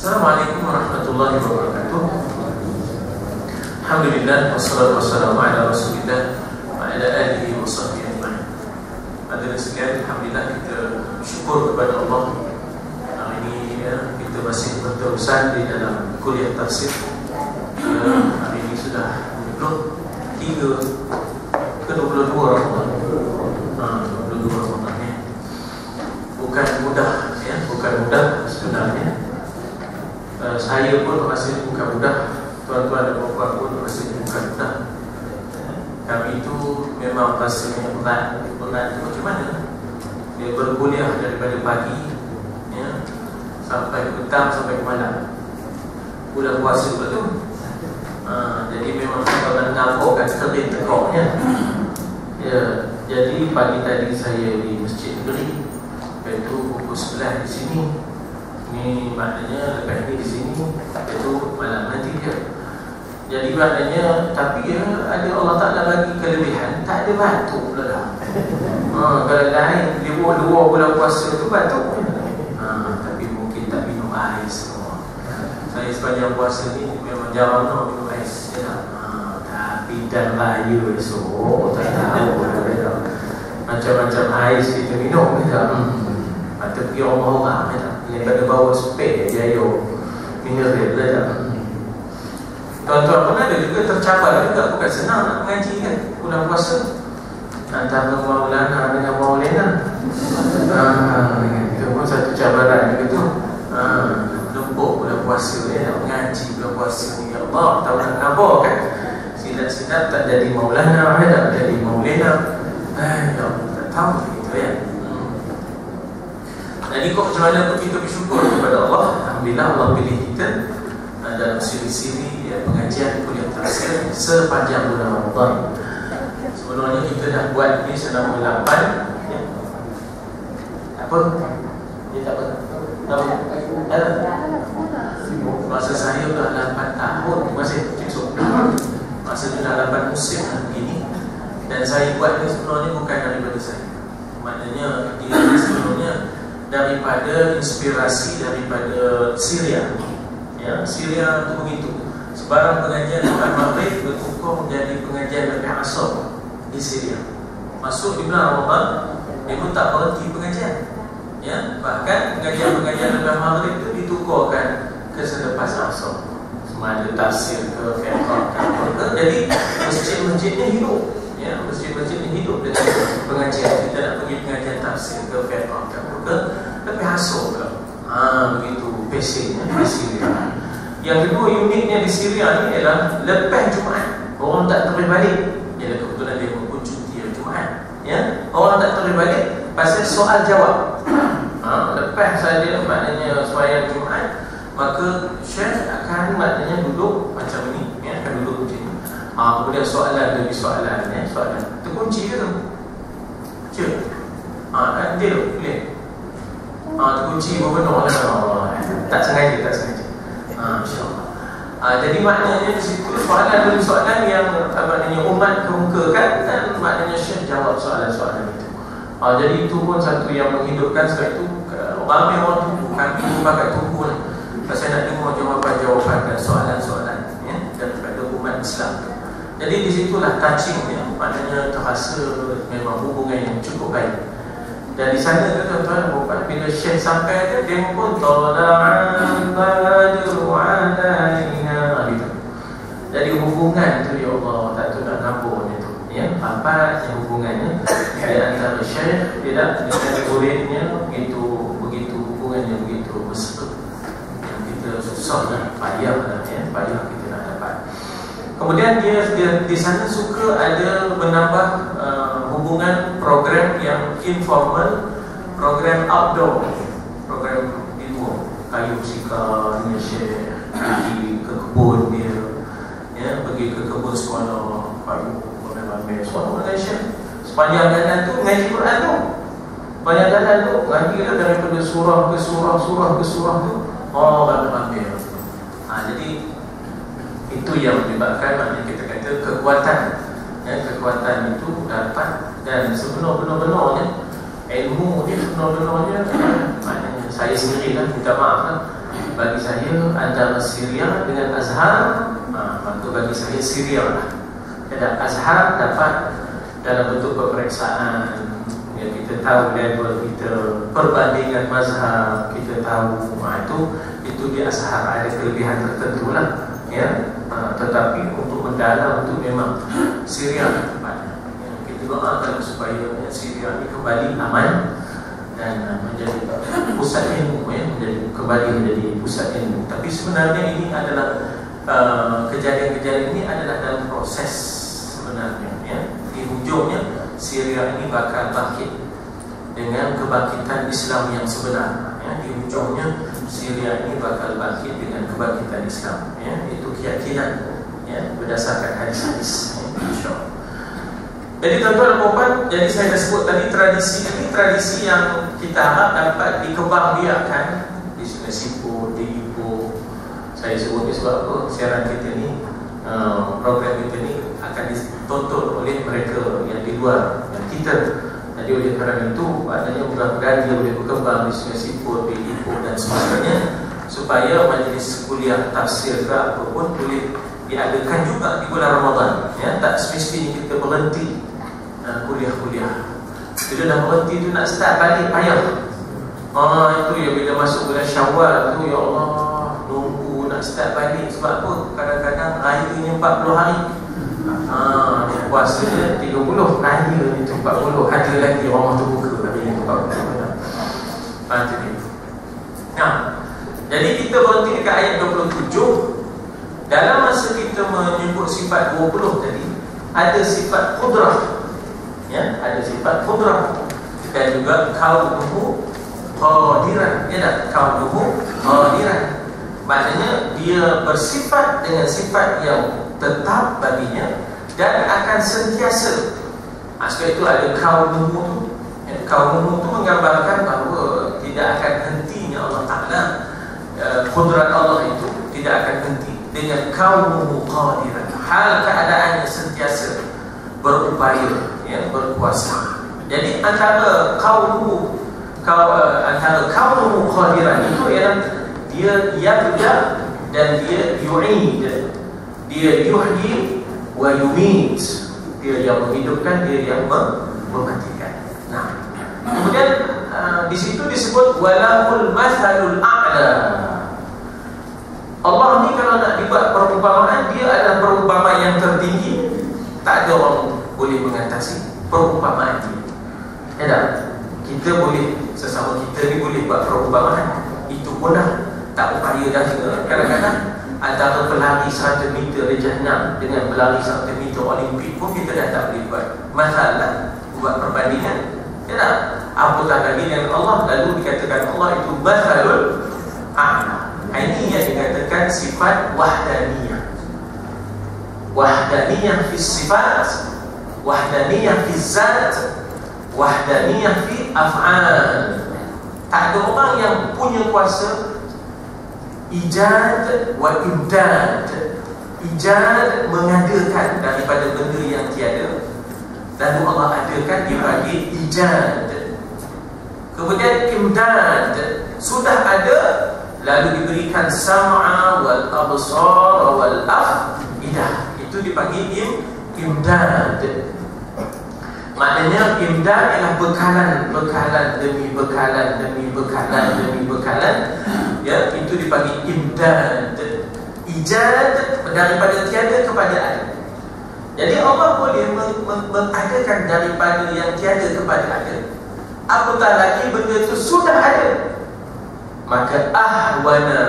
Assalamualaikum warahmatullahi wabarakatuh. Alhamdulillah, wassalatu wassalamu ala rasulillah wa ala alihi wa sahbihi ajma'in. Hadirin sekalian, alhamdulillah kita bersyukur kepada Allah. Hari ini kita masih berterusan di dalam kuliah tafsir. Hari ini sudah 23 ke 22 Ramadan. 22 Ramadan ya. Bukan mudah ya, bukan mudah sebenarnya. Saya pun masih bukan mudah, tuan-tuan dan puan-puan pun masih bukan mudah. Kami itu memang rasanya berat itu macam mana? Dia berkuliah daripada pagi ya, sampai petang, sampai malam. Bulan puasa betul. Jadi memang kalau nak nampak kan kering tekoknya. Ya, jadi pagi tadi saya di Masjid Negeri, iaitu pukul 11 di sini. Ini maknanya lepas ni di sini, iaitu malam nanti dia. Jadi maknanya, tapi ya ada Allah Ta'ala bagi kelebihan, tak ada batuk pula dah. Kalau lain, dia buat 2 bulan puasa tu batuk. Tapi mungkin tak minum ais semua. Saya sepanjang puasa ni memang jarang nak minum ais ya. Tapi dan raya esok, tak tahu macam-macam ais kita minum ya. Atau pergi orang-orang ya. Yang pada bawa spek dia mineral dah. Tuan-tuan pernah ada juga tercabar juga, bukan senang nak mengaji kan bulan puasa. Antara Maulana dengan Maulana. Itu pun satu cabaran juga tu. Lembut bulan puasa ya, nak mengaji bulan puasa ni. Ya Allah, tahu nak ngabar kan. Silat-silat tak jadi Maulana, tak jadi Maulana. Ya Allah, tak tahu gitu ya. Jadi kok macam mana kita bersyukur kepada Allah. Alhamdulillah Allah pilih kita dalam siri-siri pengajian kuliah tafsir sepanjang bulan Ramadan. Sebenarnya kita dah buat ni selama 8 ya. Apa? Dia tak apa? Masa saya dah 8 tahun masih esok. Masa tu dah 8 musim lah begini. Dan saya buat ni sebenarnya bukan daripada saya. Maknanya dia sebenarnya daripada inspirasi daripada Syria. Ya, Syria itu begitu. Sebarang pengajian lepas maghrib bertukar menjadi pengajian lepas asar di Syria. Masuk di bulan Ramadan, dia pun tak berhenti pengajian. Ya, bahkan pengajian-pengajian lepas maghrib itu ditukarkan ke selepas asar. Sama ada tafsir ke fiqh ke. Jadi masjid-masjidnya hidup. Ya, masjid-masjidnya hidup dengan pengajian. Kita nak pergi pengajian tafsir ke fiqh ke lepas asar ke. Begitu pesennya di Syria. Yang kedua uniknya di Syria ni ialah lepas Jumaat orang tak terus balik. Ialah kebetulan dia pun cuti Jumaat. Ya, orang tak terus balik pasal soal jawab. Lepas saja maknanya sembahyang Jumaat, maka syekh akan maknanya duduk macam ni, ya, akan duduk macam ni. Kemudian soalan demi soalan, ya, soalan. Terkunci ke tu? Cik. Dia boleh. Terkunci benar lah. Tak sengaja, tak sengaja. InsyaAllah. Jadi maknanya di situ soalan demi soalan yang maknanya umat kemukakan dan maknanya syekh jawab soalan-soalan itu. Jadi itu pun satu yang menghidupkan. Sebab itu ramai orang tunggu, kami pakai tunggu lah. Pasal nak dengar jawapan-jawapan dan soalan-soalan ya, daripada umat Islam. Jadi di situlah touching ya, maknanya terasa memang hubungan yang cukup baik. Dan di sana tu tuan-tuan bukan bila syekh sampai dia pun tala'an badru alaina gitu. Jadi hubungan tu ya Allah tak tu nak nampak tu ya, apa yang hubungannya di antara syekh tidak dengan muridnya begitu hubungannya begitu mesra. Yang kita susah payah ya, payah kita nak dapat. Kemudian dia di sana suka ada menambah hubungan program yang informal, program outdoor, program di luar, kayu sikar dengan syekh, pergi ke kebun dia, ya, pergi ke kebun sekolah, kayu ramai-ramai sekolah dengan syekh. Sepanjang jalan tu ngaji Quran tu, sepanjang jalan tu ngaji lah daripada surah ke surah, surah ke surah tu, ramai-ramai. Jadi itu yang menyebabkan maknanya kita kata kekuatan. Ya, kekuatan itu dapat dan sebenar-benarnya ilmu ni sebenar-benarnya maknanya saya sendiri lah minta maaf lah, bagi saya antara Syria dengan Azhar, maka bagi saya Syria lah. Dan Azhar dapat dalam bentuk peperiksaan, ya, kita tahu level kita, perbandingan mazhab kita tahu, itu di Azhar ada kelebihan tertentu lah, ya. Tetapi untuk mendalam itu memang Syria tempatnya. Kita doakan supaya Syria ini kembali aman dan menjadi pusat ilmu, ya, kembali menjadi pusat ilmu. Tapi sebenarnya ini adalah kejadian-kejadian ini adalah dalam proses sebenarnya, ya. Di ujungnya Syria ini bakal bangkit dengan kebangkitan Islam yang sebenar, ya. Di ujungnya Syria ini bakal bangkit dengan kebangkitan Islam, ya. Itu keyakinan, ya, berdasarkan hadis-hadis, ya, insya-Allah. Jadi tuan-tuan dan puan, jadi saya dah sebut tadi tradisi ini tradisi yang kita harap dapat dikembangbiakkan di Sungai Siput, di Ipoh. Saya sebut ni sebab apa? Siaran kita ni, program kita ni akan ditonton oleh mereka yang di luar, yang kita. Jadi oleh kerana itu, maknanya mudah-mudahan dia boleh berkembang di Sungai Siput, di Ipoh dan sebagainya, supaya majlis kuliah tafsir ke apa pun boleh diadakan juga di bulan Ramadan, ya. Tak semestinya kita berhenti kuliah-kuliah. Bila dah berhenti tu nak start balik payah. Itu ya, bila masuk bulan Syawal tu, ya Allah, nunggu nak start balik. Sebab apa? Kadang-kadang rayanya 40 hari. Puasanya 30, raya itu 40. Ada lagi orang tu buka raya itu 40. Nah, jadi kita berhenti dekat ayat 27. Dalam masa kita menyebut sifat 20 tadi, ada sifat qudrah, ya, ada sifat qudrah dan juga kaunuhu qadiran, ya tak? Kaunuhu qadiran, maknanya dia bersifat dengan sifat yang tetap baginya dan akan sentiasa. Sebab itu ada kaunuhu, ya. Kaunuhu itu menggambarkan bahawa tidak akan hentinya Allah Ta'ala, qudrat Allah itu tidak akan henti. Dengan kaunuhu qadiran, hal keadaannya sentiasa berupaya, ya, berkuasa. Jadi antara kaunuhu qadiran itu ialah dia yabda dan dia yu'id, dia yuhyi wa yumit, dia yang menghidupkan, dia yang mematikan. Nah, kemudian di situ disebut walahul mathalul a'la. Allah ni kalau nak dibuat perumpamaan, dia adalah perumpamaan yang tertinggi. Tak ada orang boleh mengatasi perumpamaan dia. Ya tak? Kita boleh, sesama kita ni boleh buat perumpamaan. Itu pun dah tak upaya dah. Kadang-kadang antara pelari 100 meter di Jahannam dengan pelari 100 meter Olimpik pun kita dah tak boleh buat masalah, buat perbandingan. Ya tak? Apatah lagi dengan Allah. Lalu dikatakan Allah itu mathalul a'la. Ini yang dikatakan sifat wahdaniyah. Wahdaniyah fi sifat, wahdaniyah fi zat, wahdaniyah fi af'al. Tak ada orang yang punya kuasa ijad wa imdad. Ijad mengadakan daripada benda yang tiada, lalu Allah adakan dibagi ijad. Kemudian imdad sudah ada, lalu diberikan sam'a wal absar wal afidah. Itu dipanggil imdad. Maknanya imdad ialah bekalan demi bekalan demi bekalan demi bekalan, ya, itu dipanggil imdad. Ijad daripada tiada kepada ada. Jadi Allah boleh mengadakan daripada yang tiada kepada ada. Apatah lagi benda itu sudah ada, maka ahwana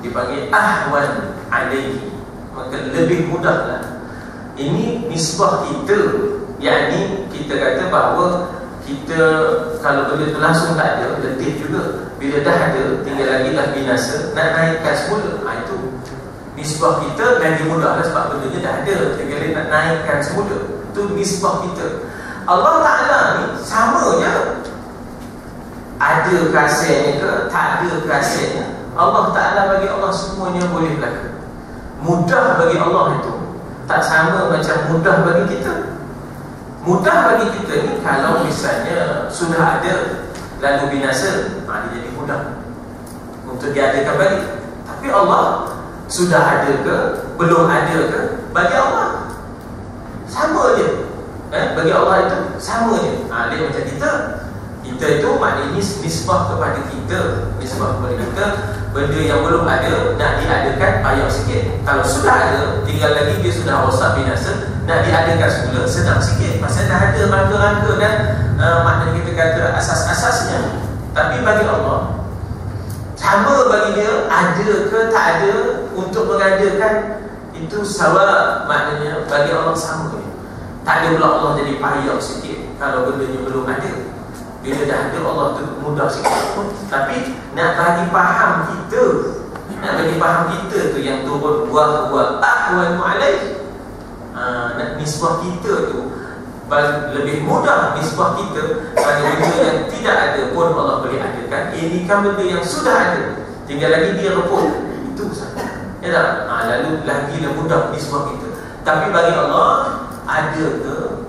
dipanggil ahwan alaihi, maka lebih mudahlah. Ini nisbah kita, yakni kita kata bahawa kita kalau benda itu langsung tak ada, letih juga. Bila dah ada, tinggal lagi dah binasa, nak naikkan semula. Itu nisbah kita lagi mudahlah sebab benda dah ada, tinggal nak naikkan semula. Itu nisbah kita. Allah Ta'ala ni sama je, ada kasihnya ke, tak ada kasihnya, Allah Ta'ala bagi Allah semuanya boleh berlaku. Mudah bagi Allah itu tak sama macam mudah bagi kita. Mudah bagi kita ni kalau misalnya sudah ada lalu binasa, dia jadi mudah. untuk diadakan balik. Tapi Allah sudah ada ke, belum ada ke, bagi Allah sama je. Bagi Allah itu sama je. Dia macam kita itu maknanya nisbah kepada kita, benda yang belum ada nak diadakan payah sikit. Kalau sudah ada, tinggal lagi dia sudah rosak binasa, nak diadakan semula senang sikit, pasal dah ada rangka-rangka dan maknanya kita kata asas-asasnya. Tapi bagi Allah sama, bagi dia ada ke tak ada untuk mengadakan itu sama, maknanya bagi Allah sama je. Tak ada pula Allah jadi payah sikit kalau bendanya belum ada. Bila dah ada, Allah tu mudah sikit. Tapi nak bagi faham kita, tu yang turun wa ahwanu alaih. Nak nisbah kita tu lebih mudah, nisbah kita pada benda yang tidak ada pun Allah boleh adakan. Ini kan benda yang sudah ada, tinggal lagi dia rebut. Itu sahaja. Ya tak? Lalu lagi mudah nisbah kita. Tapi bagi Allah ada ke,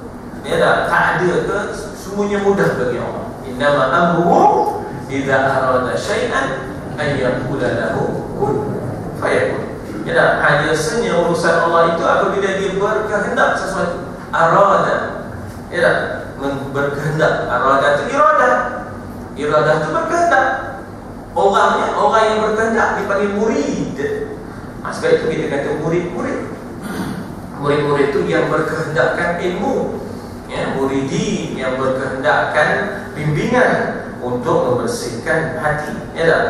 ya tak ada ke, semuanya mudah bagi Allah. Innama amruhu idza arada syai'an an yaqula lahu kun fayakun. Ya tak? Hanya senyap urusan Allah itu apabila dia berkehendak sesuatu. Arada, ya tak? Berkehendak. Arada itu iradah. Iradah itu berkehendak. Orang yang berkehendak dipanggil murid. Sebab itu kita kata murid-murid. Murid-murid itu yang berkehendakkan ilmu, ya, muridin yang berkehendakkan bimbingan untuk membersihkan hati, ya tak?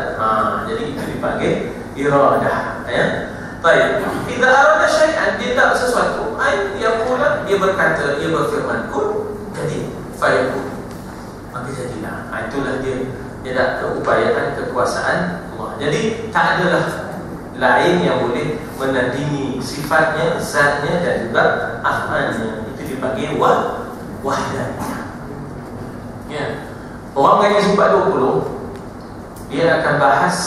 Jadi itu dipanggil iradah, ya. Baik, idza arada syai'an, dia nak sesuatu, yaqula, dia berkata, dia berfirman kun, jadi fayakun, maka jadilah. Itulah dia tak, keupayaan kekuasaan Allah. Jadi tak adalah lain yang boleh menandingi sifatnya, zatnya dan juga af'alnya. Itu dipanggil wahdaniyah. Ya. Orang mengaji sifat 20, dia akan bahas,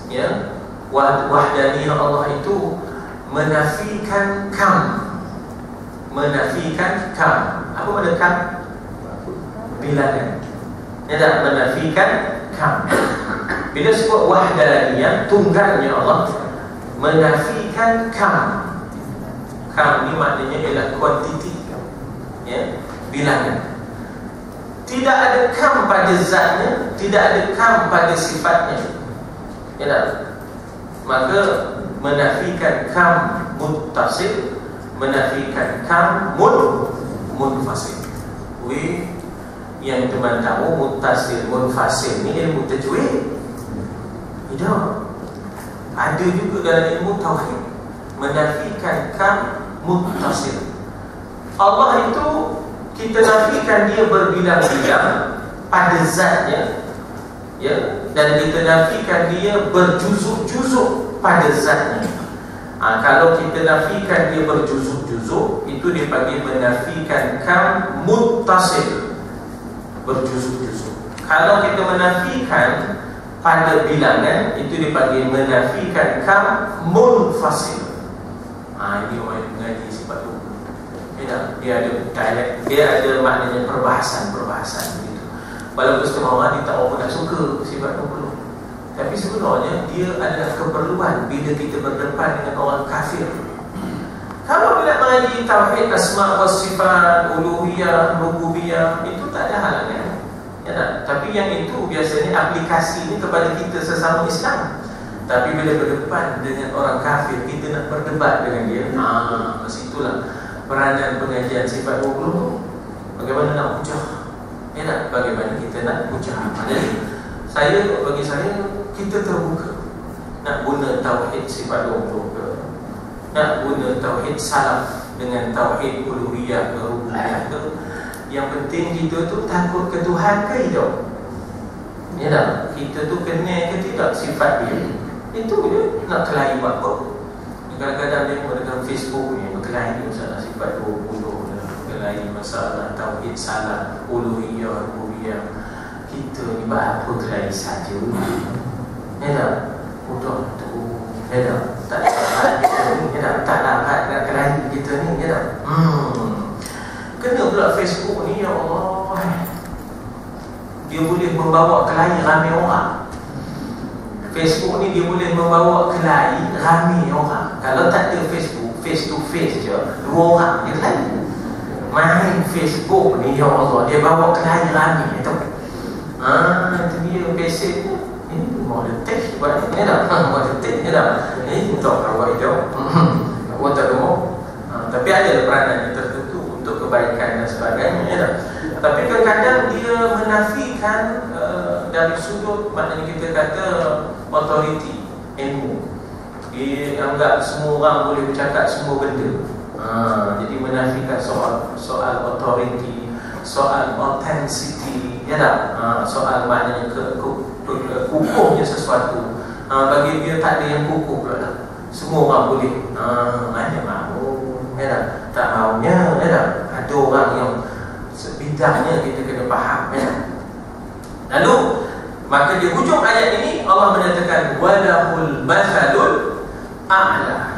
ya, wahdaniyah Allah itu menafikan kam. Apa makna kam? Bilangan. Ya tak? Menafikan kam. Bila sebut wahdaniyah, tunggalnya Allah, menafikan kam. Kam ni maknanya ialah kuantiti, ya, bilangan. Tidak ada kam pada zatnya, tidak ada kam pada sifatnya, ya tak? Maka menafikan kam muttasil, menafikan kam munfasil. Yang teman tahu muttasil munfasil ni ilmu tajwid? Tidak. Ada juga dalam ilmu tauhid. Menafikan kam muttasil. Allah itu kita nafikan dia berbilang-bilang pada zatnya, ya, dan kita nafikan dia berjuzuk-juzuk pada zatnya. Kalau kita nafikan dia berjuzuk-juzuk, itu dipanggil menafikan kam muttasil, berjuzuk-juzuk. Kalau kita menafikan pada bilangan, itu dipanggil menafikan kam munfasil. Ini orang yang mengaji sifat tu. Dia ada dialek, dia ada maknanya perbahasan begitu. Walaupun setengah orang dia tak apa nak suka sifat 20, tapi sebenarnya dia adalah keperluan bila kita berdepan dengan orang kafir. Kalau bila mengaji tauhid asma wa sifat, uluhiyah, rububiyah, itu tak ada halangan, ya tak? Tapi yang itu biasanya aplikasi ini kepada kita sesama Islam. Tapi bila berdepan dengan orang kafir, kita nak berdebat dengan dia, masa itulah peranan pengajian sifat 20. Bagaimana nak hujah, ya tak? Bagaimana kita nak hujah. Jadi bagi saya kita terbuka nak guna tauhid sifat 20 ke, nak guna tauhid salaf dengan tauhid uluhiyah ke rububiyah ke. Yang penting kita tu takut ke Tuhan ke tidak, ya tak? Kita tu kenal ke tidak sifat dia, itu je. Nak kelahi buat apa? Kadang-kadang dia menggunakan Facebook ni, berkelahi masalah sifat 20, berkelahi masalah tauhid salah, uluhiyah, rububiyah. Kita ni buat apa kelahi saja, ya tak? Mudah tu, ya tak? Tak dapat kita ni, ya tak? Tak dapat nak kelahi kita ni, ya tak? Kena pula Facebook ni, ya Allah, dia boleh membawa kelahi ramai orang. Facebook ni dia boleh membawa kelahi ramai orang. Kalau tak ada Facebook, face to face je, 2 orang dia kelahi. Main Facebook ni, ya Allah, dia bawa kelahi ramai tu. Itu dia basic tu. Ini model tech buat ni dah. Model tech ni dah. Ini untuk awak hidup. Awak tak mau. Tapi ada peranan tertentu untuk kebaikan dan sebagainya dah. Tapi kadang-kadang dia menafikan dari sudut, maknanya kita kata authority, ilmu. Dia anggap semua orang boleh bercakap semua benda. Jadi menafikan soal authority, soal authenticity, ya tak? Soal maknanya kukuhnya sesuatu. Bagi dia tak ada yang kukuh pula lah. Semua orang boleh. Mana mahu, ya tak? Tak mahunya, ya tak? Ada orang yang sebidangnya kita kena faham, ya. Lalu maka di hujung ayat ini Allah menyatakan walahul mathalul a'la.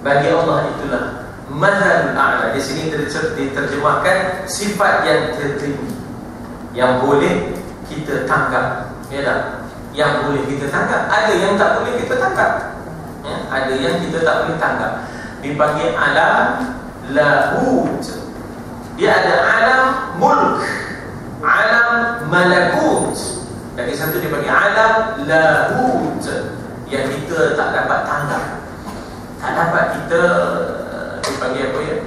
Bagi Allah itulah mathalul a'la. Di sini diterjemahkan sifat yang tertinggi, yang boleh kita tangkap, ya tak? Yang boleh kita tangkap. Ada yang tak boleh kita tangkap, ya? Ada yang kita tak boleh tangkap. Dipanggil alam lahut. Dia ada alam mulk, alam malakut. Lagi satu dia panggil alam lahut, yang kita tak dapat tangkap. Tak dapat kita dipanggil apa ya?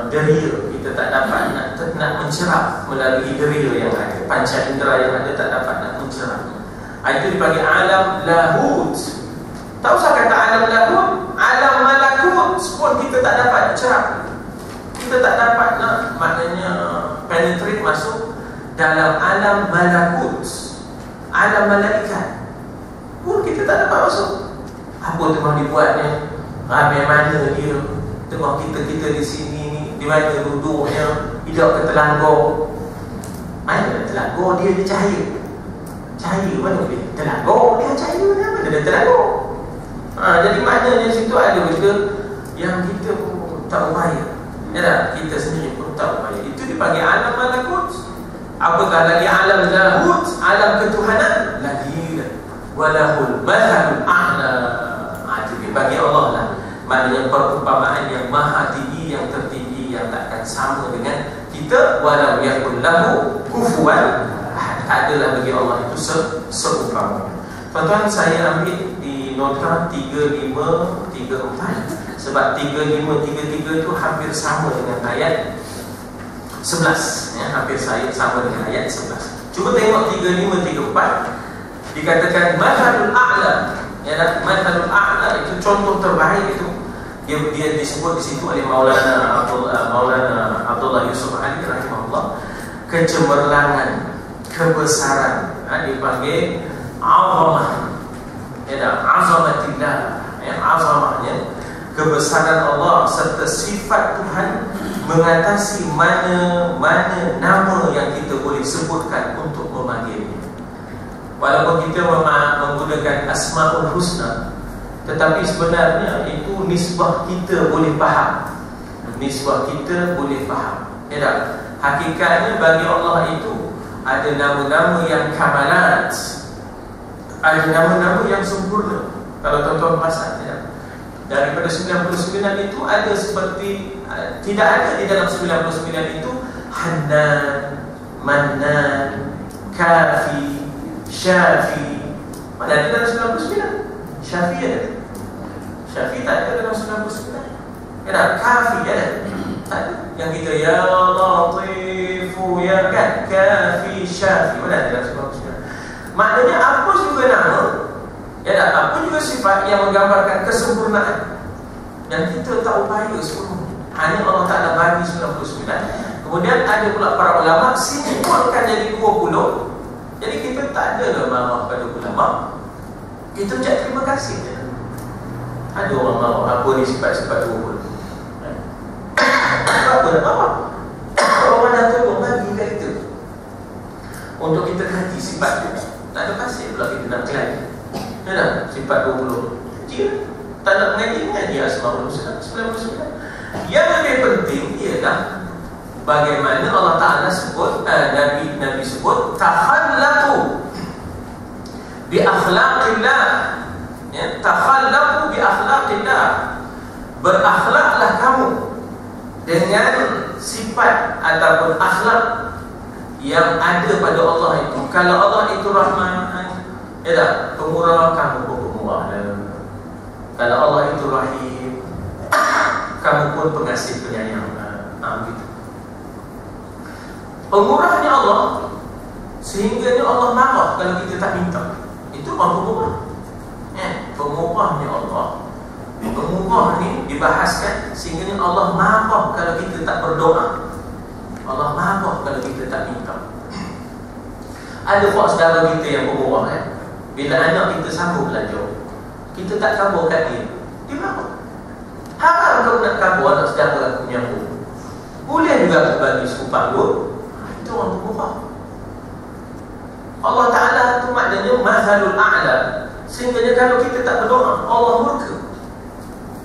Deria. Kita tak dapat nak mencerap melalui deria yang ada. Panca indera yang ada tak dapat nak mencerap. Itu dipanggil alam lahut. Tak usah kata alam lahut, alam malakut pun kita tak dapat cerap. Kita tak dapat nak maknanya penetrate masuk dalam alam malakut, alam malaikat pun kita tak dapat masuk. Apa tengah dibuatnya, ramai mana dia, tengah kita di sini, di mana duduknya, hidup ke telangor. Mana telangor dia cahaya. Cahaya mana dia? Telangor dia cahaya, mana dia telangor? Jadi maknanya situ ada benda yang kita pun tak upaya. Ya tak? Kita sendiri pun tak upaya. Itu dipanggil alam malakut. Apakah lagi alam lahut, alam ketuhanan? Lagi walahul mathalul a'la. Itu bagi Allah lah. Maknanya perumpamaan yang maha tinggi, yang tertinggi, yang takkan sama dengan kita. Walau yakun lahu kufuwan ahad. Adalah bagi Allah itu seumpama. Tuan-tuan, saya ambil di nota 3534. Sebab 3533 itu hampir sama dengan ayat 11, ya, hampir sama dengan ayat 11. Cuba tengok 3534. Dikatakan mathalul a'la, ya, mathalul a'la itu contoh terbaik itu. Dia disebut di situ oleh Maulana Abdullah Yusuf Ali rahimahullah. Kecemerlangan, kebesaran, dipanggil azamah. Ya, azamatillah, ya, azamahnya kebesaran Allah serta sifat Tuhan mengatasi mana nama yang kita boleh sebutkan untuk memanggilnya. Walaupun kita menggunakan Asmaul Husna, tetapi sebenarnya itu nisbah kita boleh faham. Nisbah kita boleh faham. Ya tak? Hakikatnya bagi Allah itu ada nama-nama yang kamalat, ada nama-nama yang sempurna. Kalau tuan-tuan perasan, ya, daripada 99 itu ada seperti tidak ada di dalam 99 itu Hannan, Mannan, Kafi, Syafi. Mana ada dalam 99? Syafi ada. Syafi tak ada dalam 99. Ya tak? Kafi ada. Tak ada. Yang kita ya Latifu, ya kan? Kafi, Syafi. Mana ada dalam 99? Maknanya apa juga nama, ya tak? Apa juga sifat yang menggambarkan kesempurnaan dan kita tak upaya sepenuhnya. Hanya Allah Ta'ala bagi 99. Kemudian ada pula para ulama simpulkan jadi 20. Jadi kita tak ada marah pada ulama. Kita ucap terima kasih. Ada orang marah apa ni sifat-sifat 20. Apa nak marah? Orang dah tolong bagi kat kita untuk kita kaji sifat tu. Tak ada pasir pula kita nak klaim. Ya tak? Sifat 20 kecil. Tak nak mengaji Asmaul Husna 99. Yang lebih penting ialah bagaimana Allah Ta'ala sebut, Nabi sebut takhallaqu bi akhlaqillah, ya, takhallaqu bi akhlaqillah, berakhlaklah kamu dengan sifat ataupun akhlak yang ada pada Allah itu. Kalau Allah itu Rahman, ya tak, pemurah, kamu pun pemurah. Kalau Allah itu Rahim, kamu pun pengasih penyayang. Gitu. Pemurahnya Allah, sehingga Allah marah kalau kita tak minta. Itu orang pemurah. Pemurahnya Allah. Pemurah ni dibahaskan sehingga Allah marah kalau kita tak berdoa. Allah marah kalau kita tak minta. Ada kok saudara kita yang pemurah kan? Bila anak kita sambung belajar, kita tak kabur kat dia, dia marah. Harap kau nak kabur anak saudara aku menyambung. Boleh juga aku bagi sepupang pun. Itu orang pemurah. Allah Ta'ala itu maknanya Mazhalul A'la, sehingga kalau kita tak berdoa, Allah murka.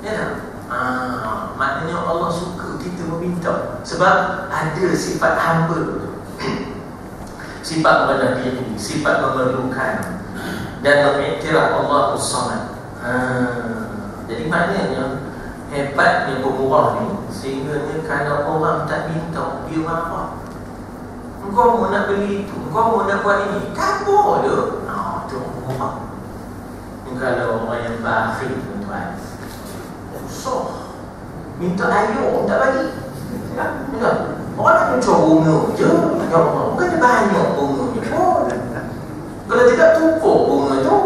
Ya tak? Maknanya Allah suka kita meminta. Sebab ada sifat hamba, sifat merendah diri, sifat memerlukan, dan mengiktiraf Allah As-Samad. Jadi maknanya hebatnya pemurah ni, sehingga kalau orang tak minta, dia marah. Engkau mau nak beli itu, engkau mau nak buat ini, kabur je. Itu pemurah. Kalau orang yang bakhil, tuan-tuan, susah, minta air tak bagi. Orang nak mencari bunga je, ya Allah, bukan dia banyak bunga ni pun. Kalau tidak tumpuk bunga tu,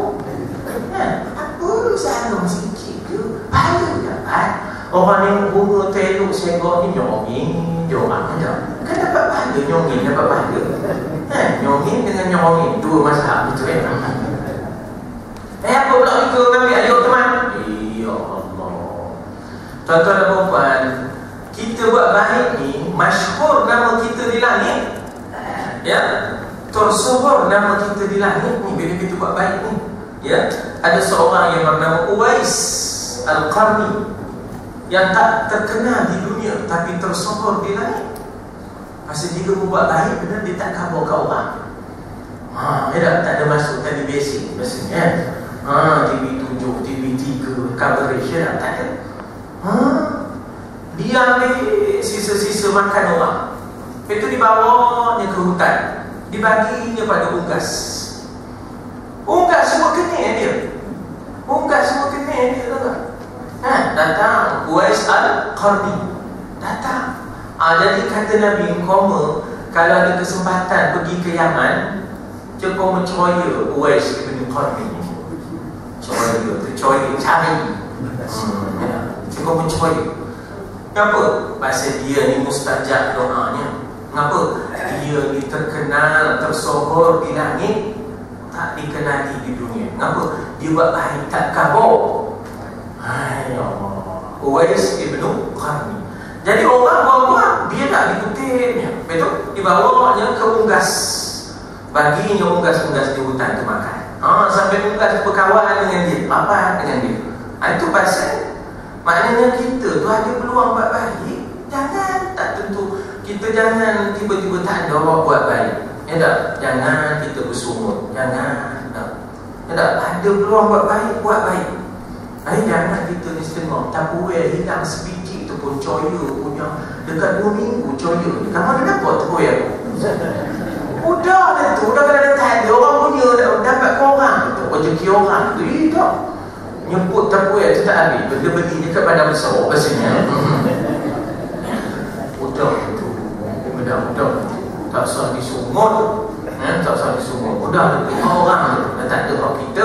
apa salah sikit je, pahala dapat. Orang yang bunga teluk segok ni nyongin, jorang aja. Kan dapat pahala, nyongin dapat pahala. Nyongin dengan nyongin, dua mazhab itu kan. Apa pula kita ambil ayo teman? Ya Allah. Tuan-tuan dan puan, kita buat baik ni, masyhur nama kita di langit. Ya, tersohor nama kita di langit ni bila kita buat baik ni. Ya, ada seorang yang bernama Uwais Al-Qarni yang tak terkenal di dunia tapi tersohor di langit. Pasal jika buat baik benar, dia tak kabur ke orang. Tak ada masuk tadi basic maksudnya. TV 7, TV 3, coverage tak ada. Dia ambil sisa-sisa makan orang, itu dibawanya ke hutan, dibaginya pada unggas. Unggas semua kena dia. Unggas semua kena dia tuan. Datang Uwais Al-Qarni, datang. Jadi kata Nabi, koma kalau ada kesempatan pergi ke Yaman, cukup menceroya Uwais bin Qarni. Ceroya, cari. Cukup menceroya. Kenapa? Pasal dia ni mustajab doanya. Kenapa? Dia ni terkenal, tersohor di langit, tak dikenali di dunia. Kenapa? Dia buat baik, tak kabur. Ya Allah. Uwais ibnu Qarni. Jadi orang buat-buat, dia tak dikutipnya. Betul? Dibawanya ke unggas, baginya unggas-unggas di hutan tu makan. Sampai unggas berkawan dengan dia, apa dengan dia. Itu pasal maknanya kita tu ada peluang buat baik. Jangan, tak tentu. Kita jangan tiba-tiba tak ada orang buat baik. Ya tak? Jangan kita bersungut. Jangan. Ya tak? Ada peluang buat baik, buat baik. Jangan kita ni setengah tapuai hilang sebiji tu pun coya punya. Dekat 2 minggu coya. Dekat mana dapat tapuai aku? Udah dah tu. Dah kena datang dia. Orang punya dapat korang tu. Rezeki orang tu. Tak. Nyebut tapuai tu tak habis. Benda beli dekat Padang Besar pastinya. Udah tu. Udah. Tak usah disungut. Tak usah disungut. Udah tu. Orang tu. Dah tak ada orang kita.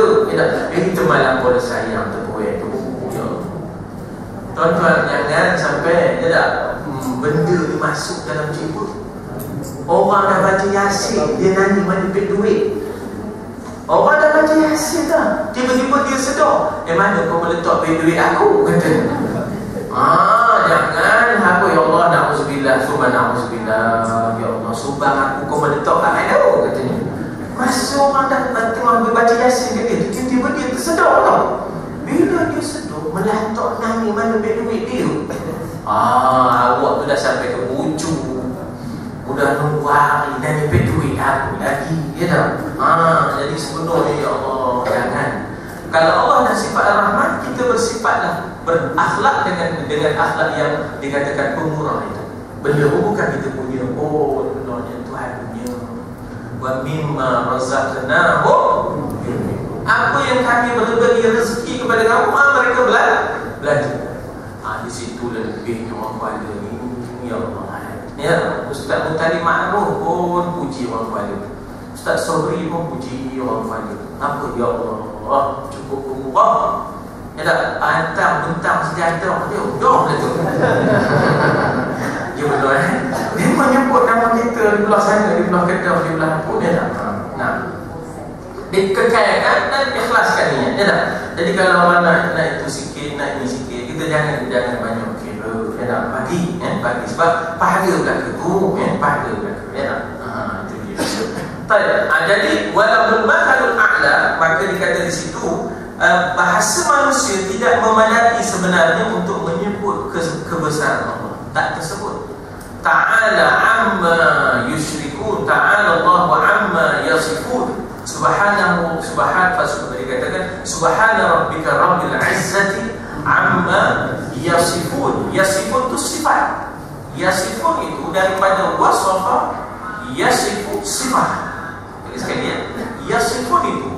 Kita malam boleh sayang tapuai tu. Tuan-tuan, jangan sampai benda ni masuk dalam jiwa. Orang dah baca Yasin, dia nanya mana duit. Orang dah baca Yasin dah, tiba-tiba dia sedar, mana kau meletak duit aku, kata. Jangan. Apa ya Allah, na'udzubillah, summa na'udzubillah. Ya Allah, subang aku kau meletak kat aku, katanya. Masa orang dah tengah baca Yasin dia, tiba-tiba dia tersedar tau. Bila dia sedar, meletak nanya mana duit dia. Awak tu dah sampai ke ujung. mudah nunggu hari dan nyepit duit aku lagi, ya tak? Jadi sebenarnya ya Allah, jangan. Kalau Allah dah sifat Ar-Rahman, kita bersifatlah berakhlak dengan akhlak yang dikatakan pemurah itu. Benda bukan kita punya, sebenarnya Tuhan punya. Wa mimma razaqnahum, apa yang kami beri rezeki kepada kamu, mereka belajar. Di situ lebihnya orang kuala ni, ya Allah. Ya, Ustaz Mutali Ma'ruf pun puji orang kuala. Ustaz Sobri pun puji orang kuala. Apa ya Allah, cukup umurah. Ya tak, hantar bentang sejahtera dia, dong lah tu. Ya betul dia menyebut nama kita di belah sana, di belah Kedah, di belah apa, ya tak? Nah, dikekalkan dan ikhlaskan niat, ya tak? Jadi kalau orang nak itu sikit, nak ini sikit, kita jangan banyak kira, ya tak? Bagi sebab pahala belaka tu, pahala belaka, ya tak? Itu dia. Jadi walaupun mathalul a'la, maka dikata di situ bahasa manusia tidak memadai sebenarnya untuk menyebut kebesaran Allah. Tak tersebut. Ta'ala amma yusyrikun, ta'ala Allah amma yasifun. Subhanahu dikatakan subhana rabbika rabbil izzati amma yasifun. Yasifun itu sifat. Yasifun itu daripada wasafa, yasifu sifat. Sekali ya, yasifun itu,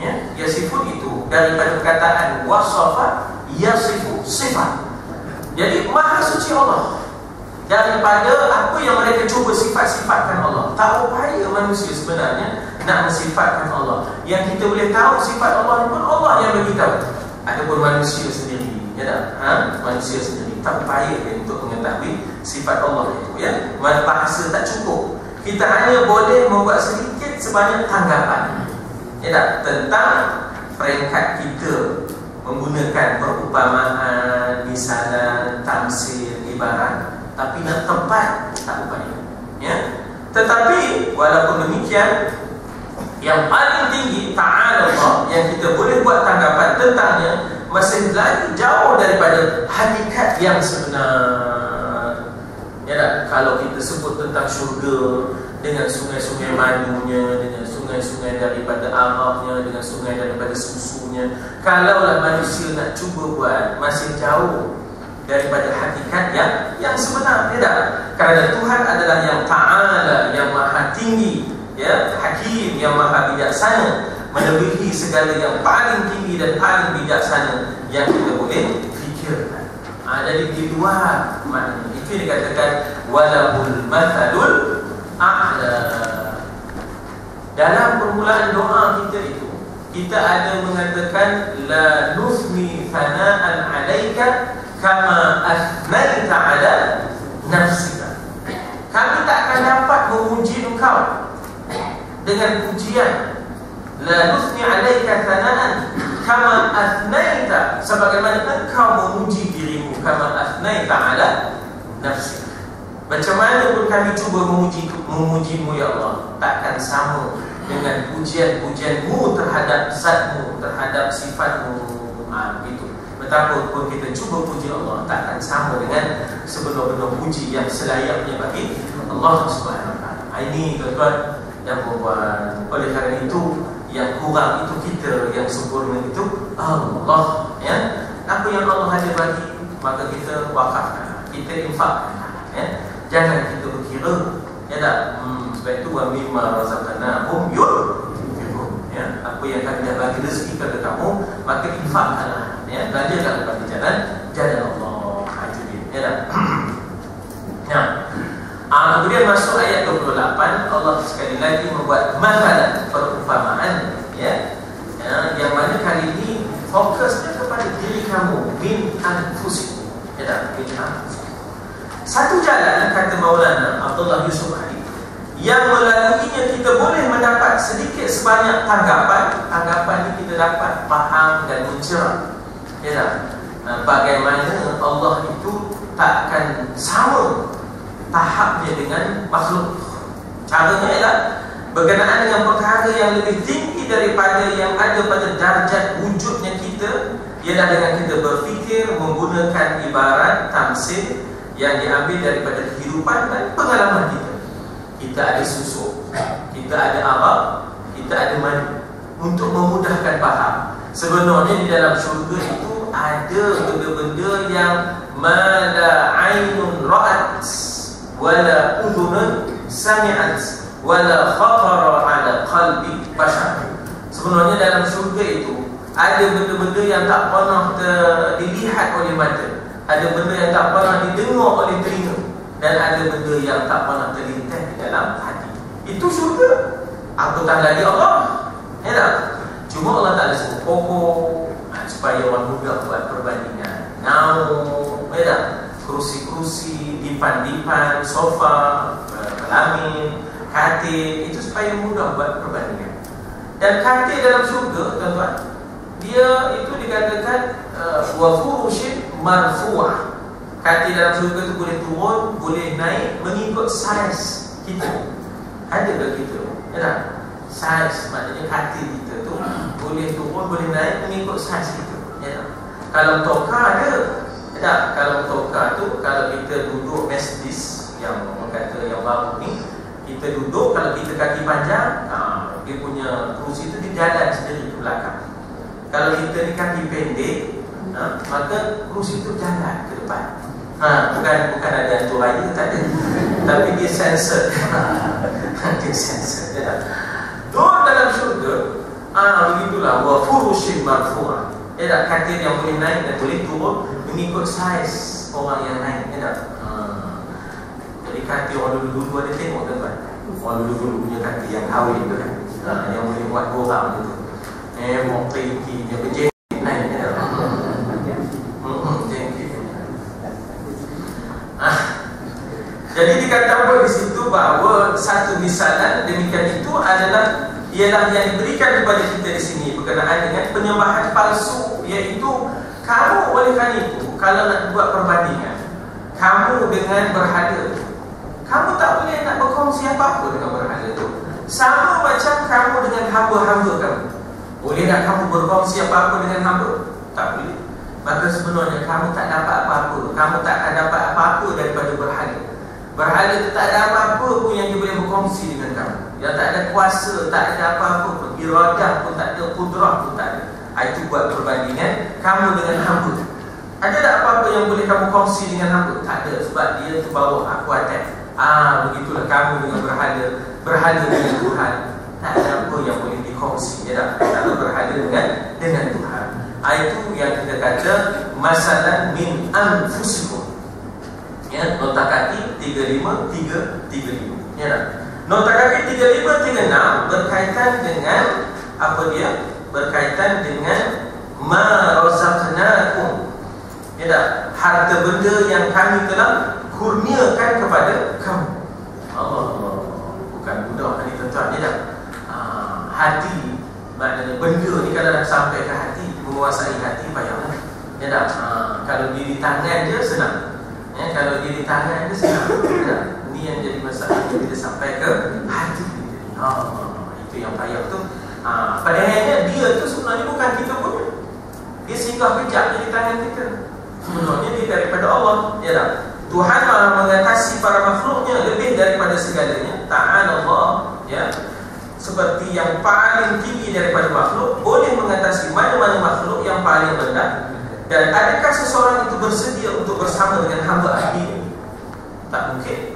ya, yasifun itu daripada perkataan wasafa, yasifu sifat. Jadi maha suci Allah daripada apa yang mereka cuba sifat-sifatkan Allah. Tak upaya manusia sebenarnya nak mensifatkan Allah. Yang kita boleh tahu sifat Allah pun Allah yang beritahu. Adapun manusia sendiri, ya tak? Manusia sendiri tak upaya untuk mengetahui sifat Allah itu, ya. Bahasa tak cukup. Kita hanya boleh membuat sedikit sebanyak tanggapan, ya tak? Tentang peringkat kita menggunakan perumpamaan, misalan, tamsil, ibarat. Tapi nak tepat tak upaya, ya. Tetapi walaupun demikian, yang paling tinggi ta'ala Allah yang kita boleh buat tanggapan tentangnya masih lagi jauh daripada hakikat yang sebenar, ya tak? Kalau kita sebut tentang syurga dengan sungai-sungai madunya, dengan sungai-sungai daripada araknya, dengan sungai daripada susunya, kalaulah manusia nak cuba buat, masih jauh daripada hakikat yang sebenar, tidak? Kerana Tuhan adalah yang ta'ala, yang maha tinggi, ya, hakim, yang maha bijaksana, melebihi segala yang paling tinggi dan paling bijaksana yang kita boleh fikirkan. Jadi di luar makna itu dikatakan walahul mathalul a'la. Dalam permulaan doa kita itu, kita ada mengatakan la nusmi thana'an 'alaika kama athnaita 'ala nafsika. Kami tak akan dapat memuji engkau dengan pujian. La nusmi 'alaika thana'an kama athnaita, sebagaimana engkau memuji dirimu, kama athnaita 'ala nafsika. Macam mana pun kami cuba memujimu ya Allah, takkan sama dengan pujian-pujianmu terhadap zatmu, terhadap sifatmu. Itu betapa pun kita cuba puji Allah, takkan sama dengan sebenar-benar puji yang selayaknya bagi Allah Subhanahu Wa Taala. Ini tuan-tuan yang berbuat. Oleh kerana itu, yang kurang itu kita, yang sempurna itu Allah, ya. Apa yang Allah ada bagi, maka kita wakafkan, kita infakkan, ya. Jangan kita berkira, ya tak? Sebab itu wa mimma razaqnahum yunfiqun, ya. Apa yang kami dah bagi rezeki kepada kamu, maka infakkanlah, ya. Belanjakan pada jalan Allah. Itu dia, ya tak? Ya. Kemudian masuk ayat 28, Allah sekali lagi membuat mathalan, perumpamaan, ya. Yang mana kali ini fokusnya kepada diri kamu, min anfusikum, ya tak? Min anfusikum. Satu jalan, kata Maulana Abdullah Yusuf Ali, yang melaluinya kita boleh mendapat sedikit sebanyak tanggapan. Tanggapan ini kita dapat faham dan mencerah, ya tak? Bagaimana Allah itu takkan sama tahapnya dengan makhluk. Caranya ialah berkenaan dengan perkara yang lebih tinggi daripada yang ada pada darjat wujudnya kita, ialah dengan kita berfikir menggunakan ibarat tamsil yang diambil daripada kehidupan dan pengalaman kita. kita ada susu, kita ada arak, kita ada mani, untuk memudahkan faham. Sebenarnya di dalam syurga itu ada benda-benda yang mala ainun ra'at wala udhunun sami'at wala khatara ala qalbi bashar. Sebenarnya dalam syurga itu ada benda-benda yang tak pernah dilihat oleh mata, ada benda yang tak pernah didengar oleh telinga, dan ada benda yang tak pernah terlintas di dalam hati. Itu syurga. Apatah lagi Allah, ya tak? Cuma Allah Ta'ala sebut pokok supaya orang mudah buat perbandingan. Namun, ya tak? Kerusi-kerusi, dipan-dipan, sofa, kelamin, katil, itu supaya mudah buat perbandingan. Dan katil dalam syurga, tuan-tuan, dia itu dikatakan wa furushin marfu'ah. Katil dalam syurga itu boleh turun, boleh naik mengikut saiz kita. Ada ke kita? Ya tak? Saiz, maknanya katil kita tu boleh turun, boleh naik mengikut saiz kita. Ya tak? Kalau toka ada, ya tak? Kalau toka tu, kalau kita duduk Mercedes yang orang kata yang baru ni, kita duduk, kalau kita kaki panjang, dia punya kerusi tu dia jalan sendiri ke belakang. Kalau kita ni kaki pendek, maka kerusi tu jalan ke depan. Bukan ada hantu raya, tak ada. Tapi dia sensor. Dia sensor, ya tak? Duduk dalam syurga, begitulah, wa furushin marfu'ah. Ya tak? Katil yang boleh naik dan boleh turun mengikut saiz orang yang naik, ya tak? Jadi katil orang dulu-dulu ada tengok kan, tuan? Orang dulu-dulu punya katil yang kahwin tu kan, yang boleh buat orang tu. Mau tinggi, dia berjaya naik, ya tak? Jadi dikatakan di situ bahawa satu misalan demikian itu adalah ialah yang diberikan kepada kita di sini berkenaan dengan penyembahan palsu, iaitu kamu oleh kerana itu kalau nak buat perbandingan kamu dengan berhala, kamu tak boleh nak berkongsi apa-apa dengan berhala itu. Sama macam kamu dengan hamba-hamba kamu. Boleh tak kamu berkongsi apa-apa dengan hamba? Tak boleh. Maka sebenarnya kamu tak dapat apa-apa, kamu tak akan dapat apa-apa daripada berhala. Berhala itu tak ada apa-apa pun yang dia boleh berkongsi dengan kamu. Yang tak ada kuasa, tak ada apa-apa pun, iradah pun tak ada, kudrah pun tak ada. Itu buat perbandingan kamu dengan hamba. Ada tak apa-apa yang boleh kamu kongsi dengan hamba? Tak ada, sebab dia terbawa kekuatan. Begitulah kamu dengan berhala, berhala dengan Tuhan. Tak ada apa yang boleh dikongsi, ya tak? Kalau berhala dengan Tuhan. Itu yang kita kata masalah min anfusikum. Ya, nota kaki 3535. Ya tak? Nota kaki 3536 berkaitan dengan apa dia? Berkaitan dengan ma razaqnakum. Ya tak? Harta benda yang kami telah kurniakan kepada kamu. Allah, bukan mudah ni tuan-tuan, ya tak? Hati, maknanya benda ni kalau dah sampai ke hati, menguasai hati payahlah. Ya tak? Kalau dia di tangan je senang. Ya, kalau dia di tangan dia senang. Ini yang jadi masalah bila sampai ke hati. Itu yang payah tu. Padahalnya dia tu sebenarnya bukan kita pun. Dia singgah kejap di tangan kita. Sebenarnya dia daripada Allah. Ya tak? Tuhan malah mengatasi para makhluknya lebih daripada segalanya. Ta'ala Allah. Ya. Seperti yang paling tinggi daripada makhluk boleh mengatasi mana-mana makhluk yang paling rendah. Dan adakah seseorang itu bersedia untuk bersama dengan hamba ahli? Tak mungkin.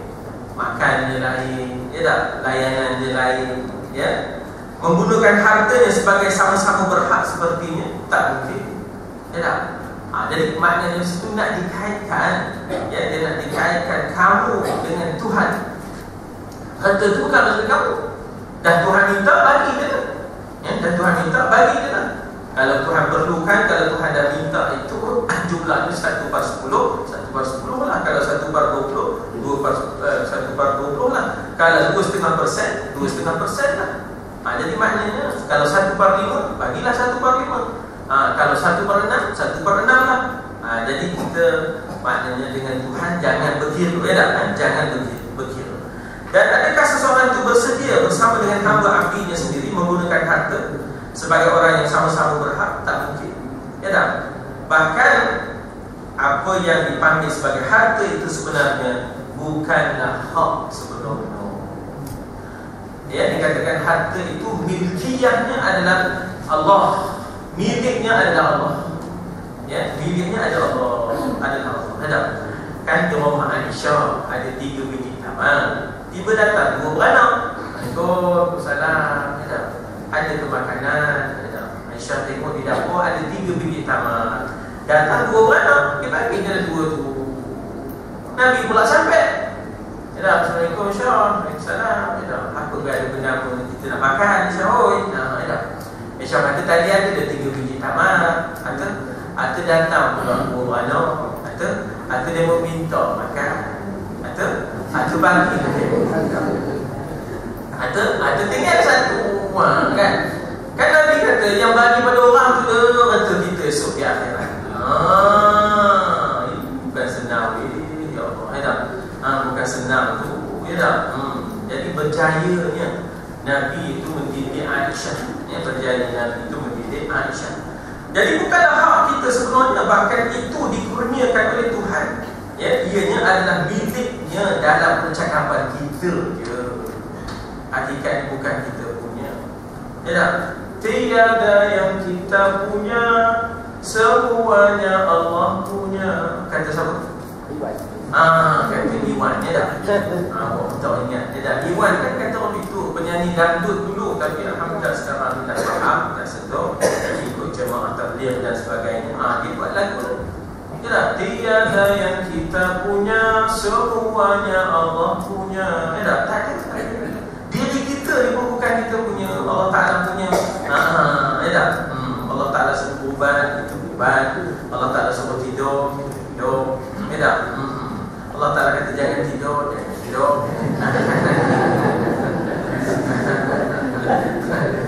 Makannya lain, ya tak? Layanannya lain, ya. Menggunakan hartanya sebagai sama-sama berhak sepertinya, tak mungkin. Ya tak? Jadi maknanya itu nak dikaitkan, ya, dia nak dikaitkan kamu dengan Tuhan. Harta itu bukan dari kamu. Dan Tuhan minta bagi dia. Ya, dan Tuhan minta bagi dia. Kalau Tuhan perlukan, kalau Tuhan dah minta itu jumlahnya 1/10, 1/10 lah. Kalau 1/20, 1/20 lah. Kalau 2,5%, 2,5% lah. Jadi maknanya kalau 1/5, bagilah 1/5. Kalau 1/6, 1/6 lah. Jadi kita maknanya dengan Tuhan jangan berkira, jangan berkira. Dan adakah seseorang itu bersedia bersama dengan hamba abdinya sendiri menggunakan harta sebagai orang yang sama-sama berhak? Tak mungkin. Ya tak? Bahkan apa yang dipanggil sebagai harta itu sebenarnya bukanlah hak sebenarnya. Ya, dikatakan harta itu milkiyahnya adalah Allah, miliknya adalah Allah. Ya, miliknya adalah Allah. Ada kan di rumah Aisyah ada 3 biji taman. Tiba datang 2 beranak. Assalamualaikum, salam. Ada kemakanan. Aisyah tengok di dapur ada 3 biji taman. Datang 2 beranak, dia baginya 2 tu. Nabi pula sampai. Assalamualaikum Aisyah. Waalaikumsalam. Apa ada benda pun kita nak makan Aisyah? Aisyah kata tadi ada 3 biji taman. Kata datang pula 2 beranak. Kata dia meminta makan. Kata bagi Kata tinggal 1 kan. Kan Nabi kata yang bagi pada orang tu kata kita esok di akhirat. Ini bukan senang. Ya Allah, bukan senang tu. Jadi berjayanya Nabi itu mendidik Aisyah. Berjaya Nabi itu mendidik Aisyah. Jadi bukanlah hak kita sebenarnya, bahkan itu dikurniakan oleh Tuhan. Ianya adalah miliknya dalam percakapan kita je. Hakikatnya bukan kita punya. Tiada yang kita punya, semuanya Allah punya. Kata siapa? Kata Iwan. Tak ingat. Iwan kan kata orang itu penyanyi dangdut dulu, tapi alhamdulillah sekarang dah faham, dah sentuh, ikut jemaah tabligh dan sebagainya. Dia buat lagu. Tiada yang kita punya, semuanya Allah punya. Tak ada. Diri kita ni pun bukan kita punya, Allah Ta'ala punya. Allah Ta'ala suruh ubat, itu ubat. Allah Ta'ala suruh tidur, tidur. Allah Ta'ala kata jangan tidur, jangan tidur.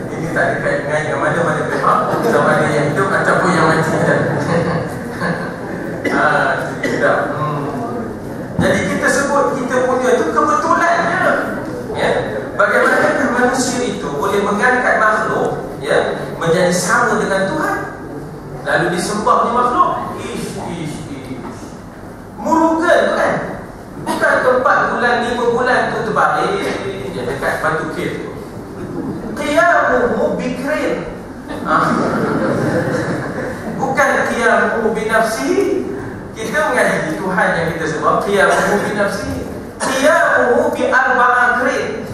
Ini tak ada kait dengan yang mana-mana pihak, sama ada yang hidup ataupun yang mati. Tidak. Jadi kita sebut kita punya itu kebetulannya. Bagaimana manusia itu boleh mengangkat makhluk menjadi sama dengan Tuhan, lalu disembah oleh makhluk. Murugan tu kan. Bukan ke 4 bulan, 5 bulan tu terbalik dia dekat batu kir tu. Qiyamuhu bikrin. Bukan qiyamuhu binafsihi. Kita mengaji Tuhan yang kita sebut qiyamuhu binafsihi. Qiyamuhu bi arba'akrin.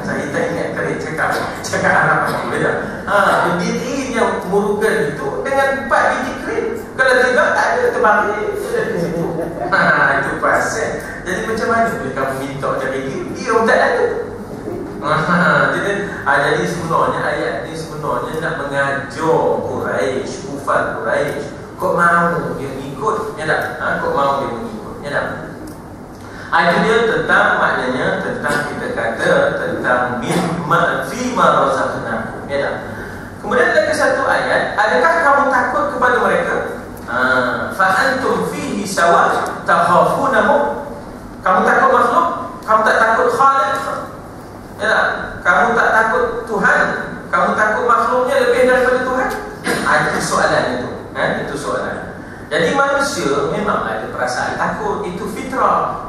Saya tak ingat kali cakap Arab beda. Berdirinya murugan itu dengan 4 biji krim. Kalau tidak tak ada terbalik. Itu pasal. Jadi macam mana boleh kamu minta jadi dia orang tak ada. Jadi sebenarnya ayat ni sebenarnya nak mengajar Quraisy, kufar Quraisy. Kok mau dia ikut? Kok mau dia mengikut? Itu dia tentang maknanya, tentang kita kata tentang fima razaqnakum. Kemudian lagi satu ayat, adakah kamu takut kepada mereka? Fa antum fihi sawa takhafunahum. Kamu takut makhluk? Kamu tak takut Khaliq? Kamu tak takut Tuhan? Kamu takut makhluknya lebih daripada Tuhan? Itu soalannya tu. Itu soalan. Jadi manusia memang ada perasaan takut, itu fitrah.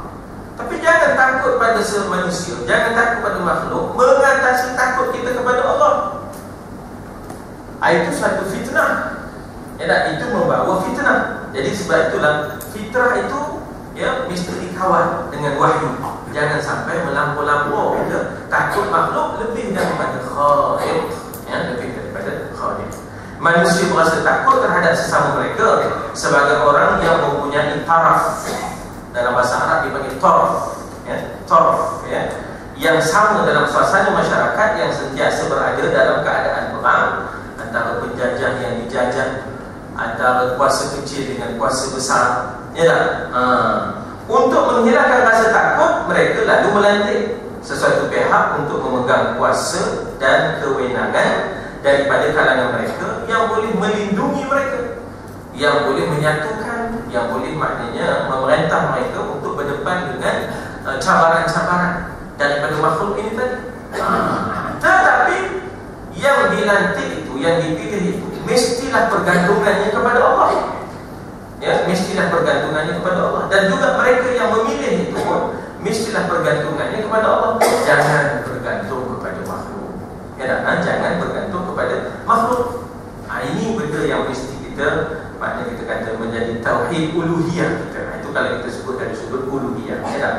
Tapi jangan takut pada manusia, jangan takut pada makhluk mengatasi takut kita kepada Allah. Itu satu fitnah. Itu membawa fitnah. Jadi sebab itulah fitrah itu mesti dikawal dengan wahyu. Jangan sampai melampau-lampau takut makhluk lebih daripada Khaliq. Lebih daripada Khaliq. Manusia merasa takut terhadap sesama mereka sebagai orang yang mempunyai taraf. Dalam bahasa Arab dipanggil taraf, taraf, yang sama dalam suasana masyarakat yang sentiasa berada dalam keadaan perang antara penjajah yang dijajah, antara kuasa kecil dengan kuasa besar. Untuk menghilangkan rasa takut, mereka lalu melantik sesuatu pihak untuk memegang kuasa dan kewenangan daripada kalangan mereka yang boleh melindungi mereka, yang boleh menyatukan, yang boleh maknanya memerintah mereka untuk berdepan dengan cabaran-cabaran daripada makhluk ini tadi. Tetapi yang dilantik itu, yang dipilih itu, mestilah pergantungannya kepada Allah. Mestilah pergantungannya kepada Allah. Dan juga mereka yang memilih itu mestilah pergantungannya kepada Allah. Jangan bergantung kepada makhluk. Ya tak? Jangan bergantung kepada makhluk. Ini benda yang mesti kita, maknanya kita kata menjadi tauhid uluhiyah kita. Itu kalau kita sebut dari sudut uluhiyah. Ya tak?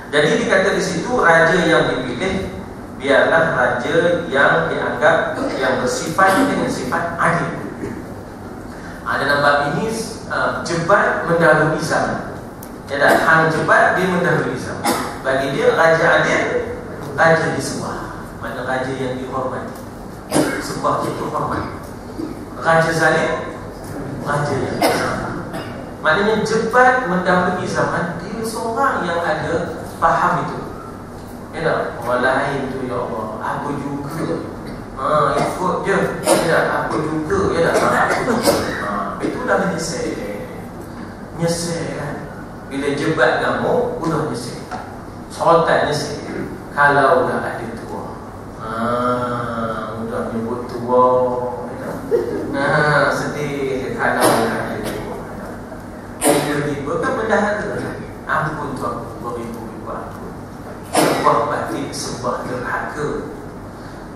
Jadi dikata di situ raja yang dipilih biarlah raja yang dianggap yang bersifat dengan sifat adil. Dalam bab ini jebat mendahului zaman. Ya dah, hang jebat dia mendahului zaman. Bagi dia raja adil, raja disembah. Mana raja yang dihormati, sembah itu hormat. Raja zalim, raja yang disembah. Maknanya jebat mendahului zaman. Dia seorang yang ada faham itu. Ya dah, orang lain tu ya Allah, aku juga. Ikut je. Ya dah, aku juga. Ya dah, aku juga. Itu dah menyesal. Nyesal kan. Bila jebat kamu, udah nyesal. Sultan nyesal. Kalau dah ada tua, udah nyebut tua. Sedih kalau dah ada tua. Tiba-tiba kan berdahara. Ampun tuan, beribu-ribu ampun. Sembah batik, sembah derhaka.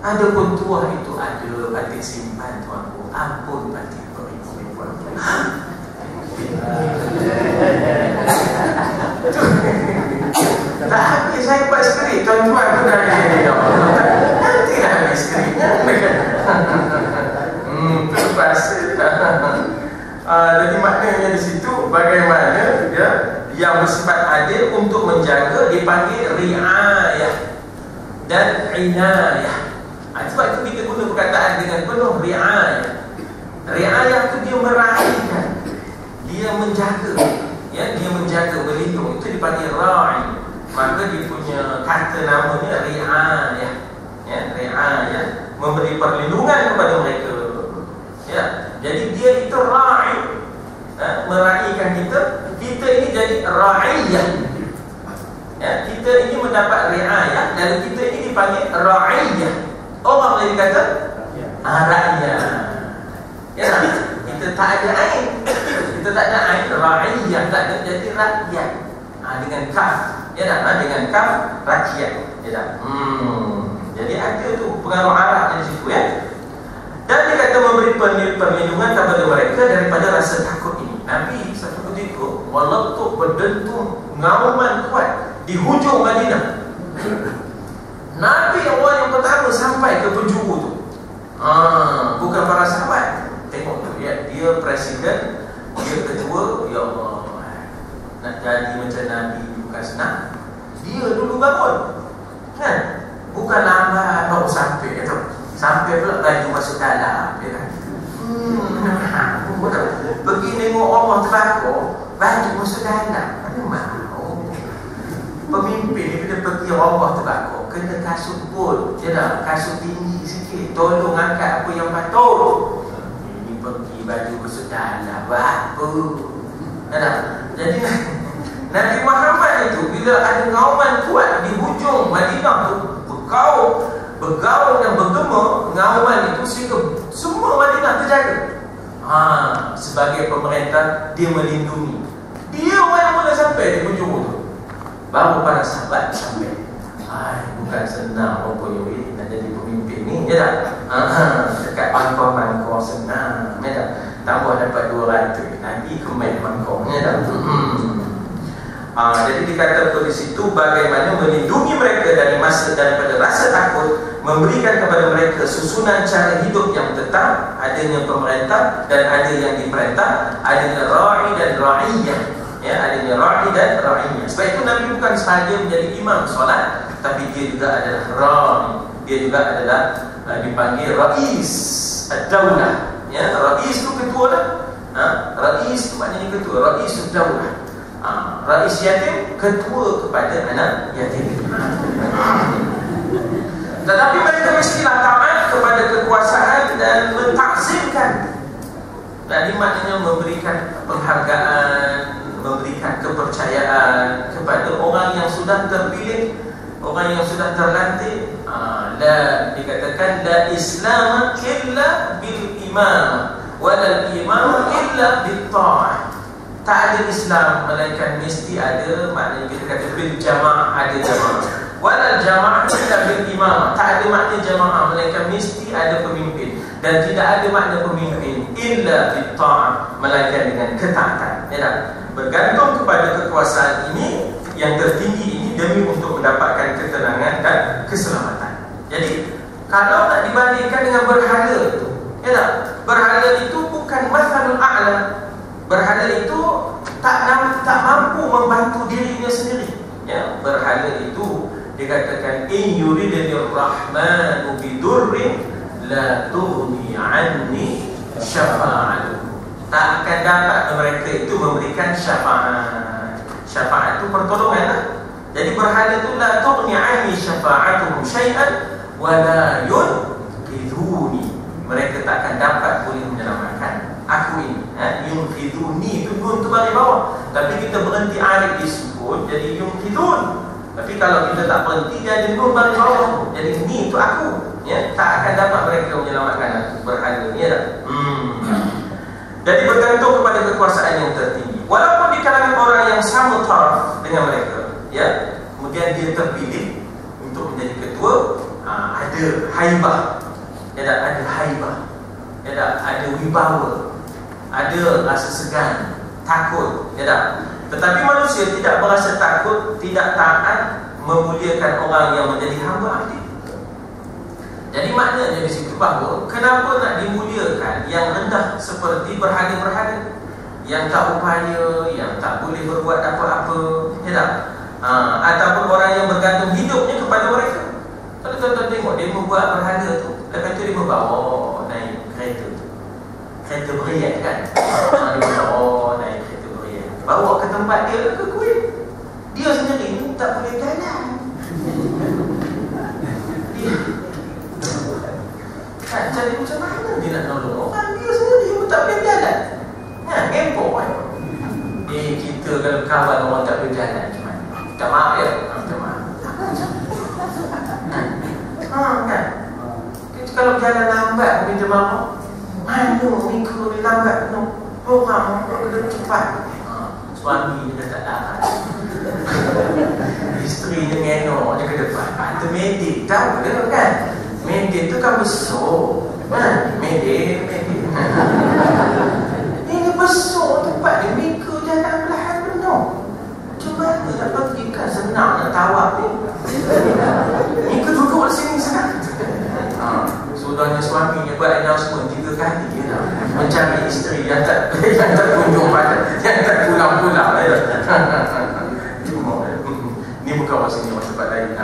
Ada pun tua itu ada batik simpan tuanku. Ampun batik beribu-ribu ampun. Tak habis saya buat skrip. Tuan-tuan pun dah nanti dah habis skrip. Terpaksa. Jadi maknanya di situ bagaimana ya, yang bersifat adil untuk menjaga dipanggil ri'ayah dan inayah. Sebab itu kita guna perkataan dengan penuh ri'ayah. Ri'ayah itu dia meraihkan, dia menjaga, ya, dia menjaga, melindung. Itu dipanggil ra'i. Maka dia punya kata namanya ri'ayah, ya, ri'ayah, memberi perlindungan kepada mereka. Ya, jadi dia itu ra'i, meraihkan kita. Kita ini jadi ra'iyah. Ya, kita ini mendapat ri'ayah, dan kita ini dipanggil ra'iyah. Orang boleh kata rakyat. Ya, kita tak ada ain. Kita tak ada ain, ra'iyah tak ada, jadi rakyat. Dengan kaf. Ya tak? Dengan kaf rakyat. Ya tak? Jadi ada tu pengaruh Arab di situ ya. Dan dia kata memberi perlindungan kepada mereka daripada rasa takut ini. Nabi satu ketika walaupun berdentum ngauman kuat di hujung Madinah. Nabi awal yang pertama sampai ke penjuru tu. Bukan para sahabat. Tengok tu ya, dia presiden, dia ketua. Ya Allah, nak jadi macam Nabi bukan senang. Dia dulu bangun, kan? Bukan lambat baru sampai tu. Sampai pula baju masuk dalam, ya kan? Pergi tengok Allah terbakar, baju masuk dalam. Mana mahu pemimpin ni bila pergi Allah terbakar, kena kasut pun, ya dah, kasut tinggi sikit, tolong angkat apa yang patut. Ini pergi baju masuk dalam, apa? Ya dah. Jadi Nabi Muhammad itu bila ada ngauman kuat di hujung Madinah tu, bergaul dan bergema ngauman itu sehingga semua Madinah terjaga. Sebagai pemerintah, dia melindungi. Dia orang yang boleh sampai di hujung itu. Baru para sahabat sampai. Bukan senang rupanya nak jadi pemimpin ni, ya tak? Dekat mangkok senang, ya tak? Tambah dapat 200, Nabi kemain mangkok, ya tak? Jadi dikatakan di situ bagaimana melindungi mereka dari daripada rasa takut, memberikan kepada mereka susunan cara hidup yang tetap, adanya pemerintah dan ada yang diperintah, adanya ra'i dan ra'iyah, ya, adanya ra'i dan ra'iyah. Sebab itu Nabi bukan sahaja menjadi imam solat, tapi dia juga adalah ra'i, dia juga adalah dipanggil rais ad-daulah, ya. Rais itu ketua lah. Rais itu maknanya ketua, rais ad-daulah. Rais yatim, ketua kepada anak yatim. Tetapi mereka mestilah taat kepada kekuasaan dan mentakzimkan. Tadi maknanya memberikan penghargaan, memberikan kepercayaan kepada orang yang sudah terpilih, orang yang sudah terlantik. Dikatakan la Islam illa bil imam, wala al imam illa bil ta'ah. Tak ada Islam melainkan mesti ada, maknanya kita kata bil jamaah, ada jamaah. Walal jamaah illa bil imam. Tak ada makna jamaah melainkan mesti ada pemimpin. Dan tidak ada makna pemimpin illa bil ta'ah, melainkan dengan ketaatan. Ya tak? Bergantung kepada kekuasaan ini yang tertinggi ini demi untuk mendapatkan ketenangan dan keselamatan. Jadi kalau nak dibandingkan dengan berhala itu, ya tak? Berhala itu bukan mathalul a'la. Berhala itu tak mampu membantu dirinya sendiri. Ya, berhala itu dikatakan in yuridnir rahmanu bidurrin la tughni anni syafa'atuh. Tak akan dapat mereka itu memberikan syafaat. Syafaat itu pertolongan lah. Jadi berhala itu la tughni anni syafa'atuhum syai'an wa la yunqidhuni. Mereka tak akan dapat boleh menyelamatkan aku ini. Yunqidhuni itu nun tu bagi bawah. Tapi kita berhenti alif disebut jadi yunqidhun. Tapi kalau kita tak berhenti dia ada nun bagi bawah. Jadi ni itu aku. Ya, tak akan dapat mereka menyelamatkan aku. Berhala ni ya. Jadi bergantung kepada kekuasaan yang tertinggi. Walaupun di kalangan orang yang sama taraf dengan mereka, ya, kemudian dia terpilih untuk menjadi ketua, ada haibah. Ya, ada haibah. Ya, ada wibawa. Ada rasa segan, takut. Ya, tetapi manusia tidak merasa takut, tidak taat memuliakan orang yang menjadi hamba Allah. Jadi maknanya di situ bahawa kenapa nak dimuliakan yang rendah seperti berhala-berhala yang tak upaya, yang tak boleh berbuat apa-apa, ya tak? Ataupun orang yang bergantung hidupnya kepada mereka. Kalau tuan-tuan tengok dia membuat berhala tu, lepas tu dia membawa naik kereta tu, kereta beriat kan? Dia membawa naik kereta beriat, bawa ke tempat dia ke Kuwait. Dia sendiri ni tak boleh jalan. Jadi macam mana dia nak nolong orang? Dia sendiri pun tak boleh jalan. Ngempok kan? Kita kalau kawan orang tak boleh jalan macam mana? Minta maaf ya? Minta maaf kan? Kita kalau jalan lambat minta maaf. Mana mikro ni lambat no? Orang kena cepat. Suami dia tak dapat. Isteri dia ngenok dia ke depan. Itu medik tahu dia kan? Medik tu kan besar. Medik ini besar tempat dia mikro jalan belahan penuh. Cuma dia nak pergi kan senang nak tawak ni. Mikro duduk di sini senang. Sudahnya suaminya buat announcement 3 kali dia dah mencari isteri yang tak kunjung pada, yang tak pulang-pulang. Ni bukan maksudnya tempat lain.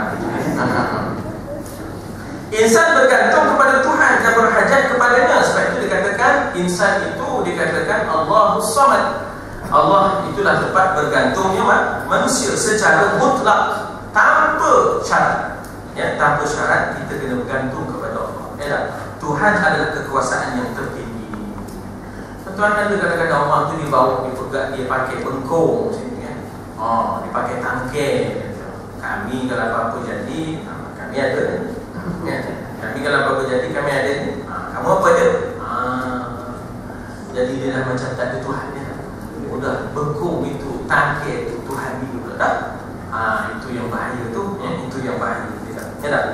Insan bergantung kepada Tuhan dan berhajat kepadanya. Sebab itu dikatakan insan itu dikatakan Allahus Samad. Allah itulah tempat bergantungnya manusia secara mutlak, tanpa syarat. Ya, tanpa syarat kita kena bergantung kepada Allah. Ya, Tuhan adalah kekuasaan yang tertinggi. Tuan ada kadang-kadang orang tu dibawa, dipegang, dia pakai bengkong sini kan. Dia pakai tangkai. Kami kalau apa-apa jadi, kami ada. Ya, kami kalau apa-apa jadi kami ada ni. Kamu apa dia? Jadi dia dah macam tak ada Tuhan dia. Udah bengkong itu, tangkai itu Tuhan dia pula dah. Itu yang bahaya tu, ya, itu yang bahaya kita. Ya tak?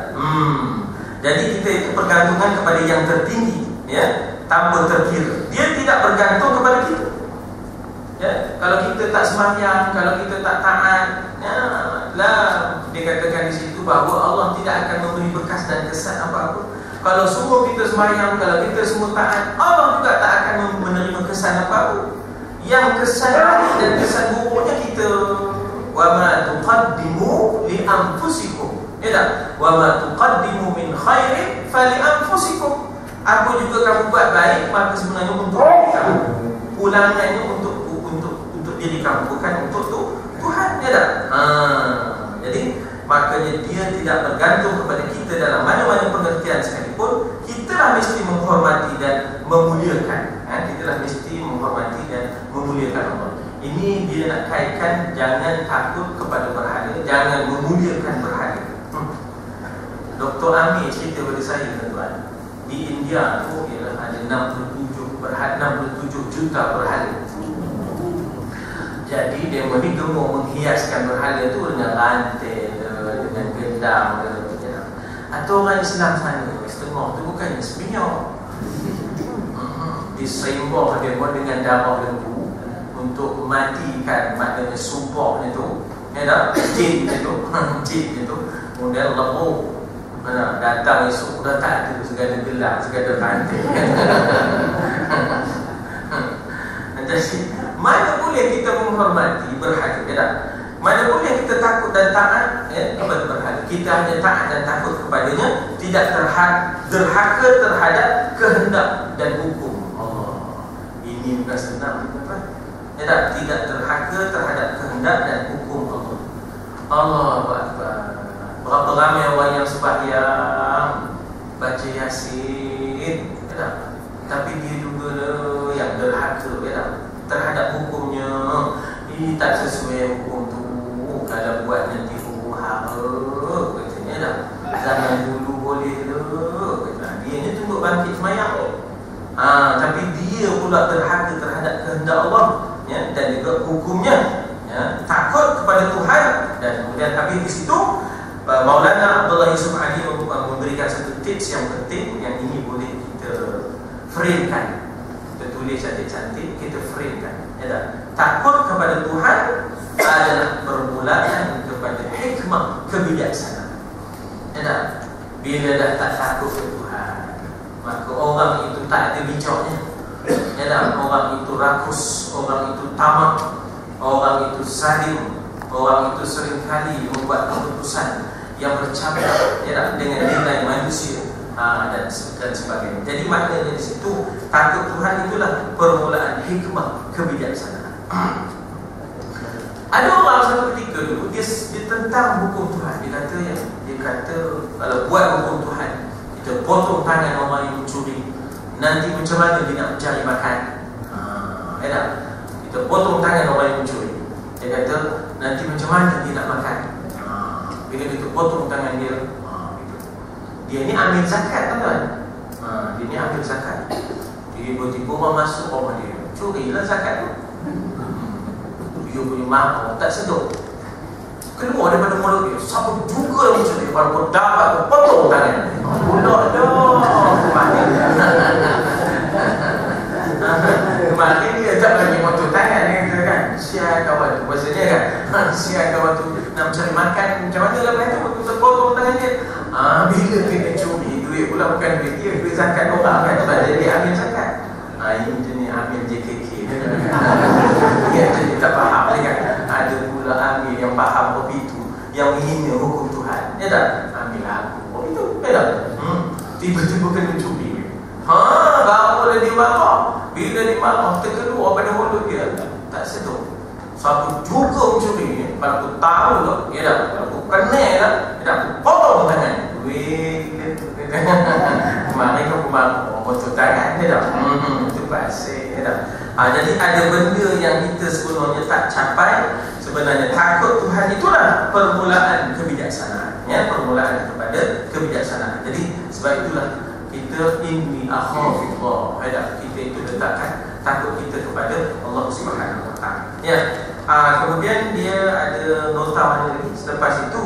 Jadi kita itu pergantungan kepada yang tertinggi, ya, tanpa terkira. Dia tidak bergantung kepada kita. Ya, kalau kita tak sembahyang, kalau kita tak taat, ya, lah dikatakan di situ bahawa Allah tidak akan memberi bekas dan kesan apa-apa. Kalau semua kita sembahyang, kalau kita semua taat, Allah juga tak akan menerima kesan apa-apa. Yang kesan baik dan kesan buruknya kita. Wa ma tuqaddimu li anfusikum. Ya tak? Wa ma tuqaddimu min khairin fali anfusikum. Apa juga kamu buat baik, maka sebenarnya untuk kamu. Pulangannya untuk diri kamu, bukan untuk Tuhan. Ya tak? Jadi makanya dia tidak bergantung kepada kita dalam mana-mana pengertian sekalipun. Kitalah mesti menghormati dan memuliakan. Kitalah mesti menghormati dan memuliakan Allah. Ini dia nak kaitkan, jangan takut kepada berhala, jangan memuliakan berhala. Dr. Amir cerita kepada saya, tuan-tuan, di India tu ialah ada 67 juta berhala. Jadi dia mau menghiaskan berhala tu dengan rantai, dengan gendang, atau orang Islam sana setengah tu bukannya seminyak, disembah dia pun dengan darah lembu untuk matikan, maknanya sumpahnya tu, jin tu, kemudian lembu datang esok dah tak ada segala gelar, segala rantai. Jadi mana boleh kita menghormati berhala, mana boleh kita takut dan taat kepada berhala. Kita hanya taat dan takut kepadanya, tidak derhaka terhadap kehendak dan hukum Allah. Ini bukan senang, tidak derhaka terhadap kehendak dan hukum Allah. Allahu Akbar. Berapa ramai orang yang sembahyang, baca Yasin, tapi dia juga yang derhaka terhadap hukumnya. Ini tak sesuai hukum tu, kalau buat nanti hara, katanya zaman dulu boleh kata. Dia ni tunduk bangkit semayang, tapi dia pula derhaka terhadap kehendak Allah, dan juga hukumnya, takut kepada Tuhan. Dan kemudian habis di situ Maulana Abdullah Yusuf Ali memberikan satu tips yang penting, yang ini boleh kita framekan, kita tulis cantik-cantik, kita framekan. Takut kepada Tuhan adalah permulaan kepada hikmah kebijaksanaan. Bila dah tak takut kepada Tuhan, maka orang itu tak ada bijaknya. Orang itu rakus, orang itu tamak, orang itu zalim, orang itu seringkali membuat keputusan yang bercampur dengan nilai manusia dan sebagainya. Jadi maknanya di situ takut Tuhan itulah permulaan hikmah kebijaksanaan. Ada orang satu ketika dulu dia tentang hukum Tuhan. Dia kata kalau buat hukum Tuhan, kita potong tangan orang yang mencuri, nanti macam mana dia nak mencari makan? Kita potong tangan orang yang mencuri, dia kata nanti macam mana dia nak makan? Bila kita potong tangan dia, dia ni ambil zakat, tuan-tuan. Dia ni ambil zakat. Jadi tiba-tiba orang masuk rumah dia, curilah zakat tu. Dia punya mak tak sedar, keluar daripada mulut dia, siapa juga yang mencuri, walaupun dapat potong tangan. Pulak dah kemarin dia tak lagi potong tangan. Dia kata kan, siap kawan tu, maksudnya kan, siap kawan tu nak mencari makan, macam mana lah mereka kita potong tangan dia. Bila kena curi, duit pula bukan duit dia, duit zakat orang kan, sebab dia ambil zakat. Ini jenis ambil JKK. Dia jadi tak faham dia kan. Ada pula ambil yang faham begitu, yang menghina hukum Tuhan. Dia tak ambil aku begitu, dia tak. Tiba-tiba kena curi. Barulah dia marah. Bila dia marah, terkeluar pada mulut dia, tak sedar. Satu juga mencuri, kalau aku tahu lah, kalau aku kenal lah, aku potong tangan. Kemarin aku marah, potong tangan, itu pasal. Jadi ada benda yang kita sebenarnya tak capai. Sebenarnya takut Tuhan itulah permulaan kebijaksanaan, permulaan kepada kebijaksanaan. Jadi sebab itulah kita inni akhafillah, kita itu letakkan takut kita kepada Allah Subhanahu Wa Taala. Kemudian dia ada nota mana lagi selepas itu,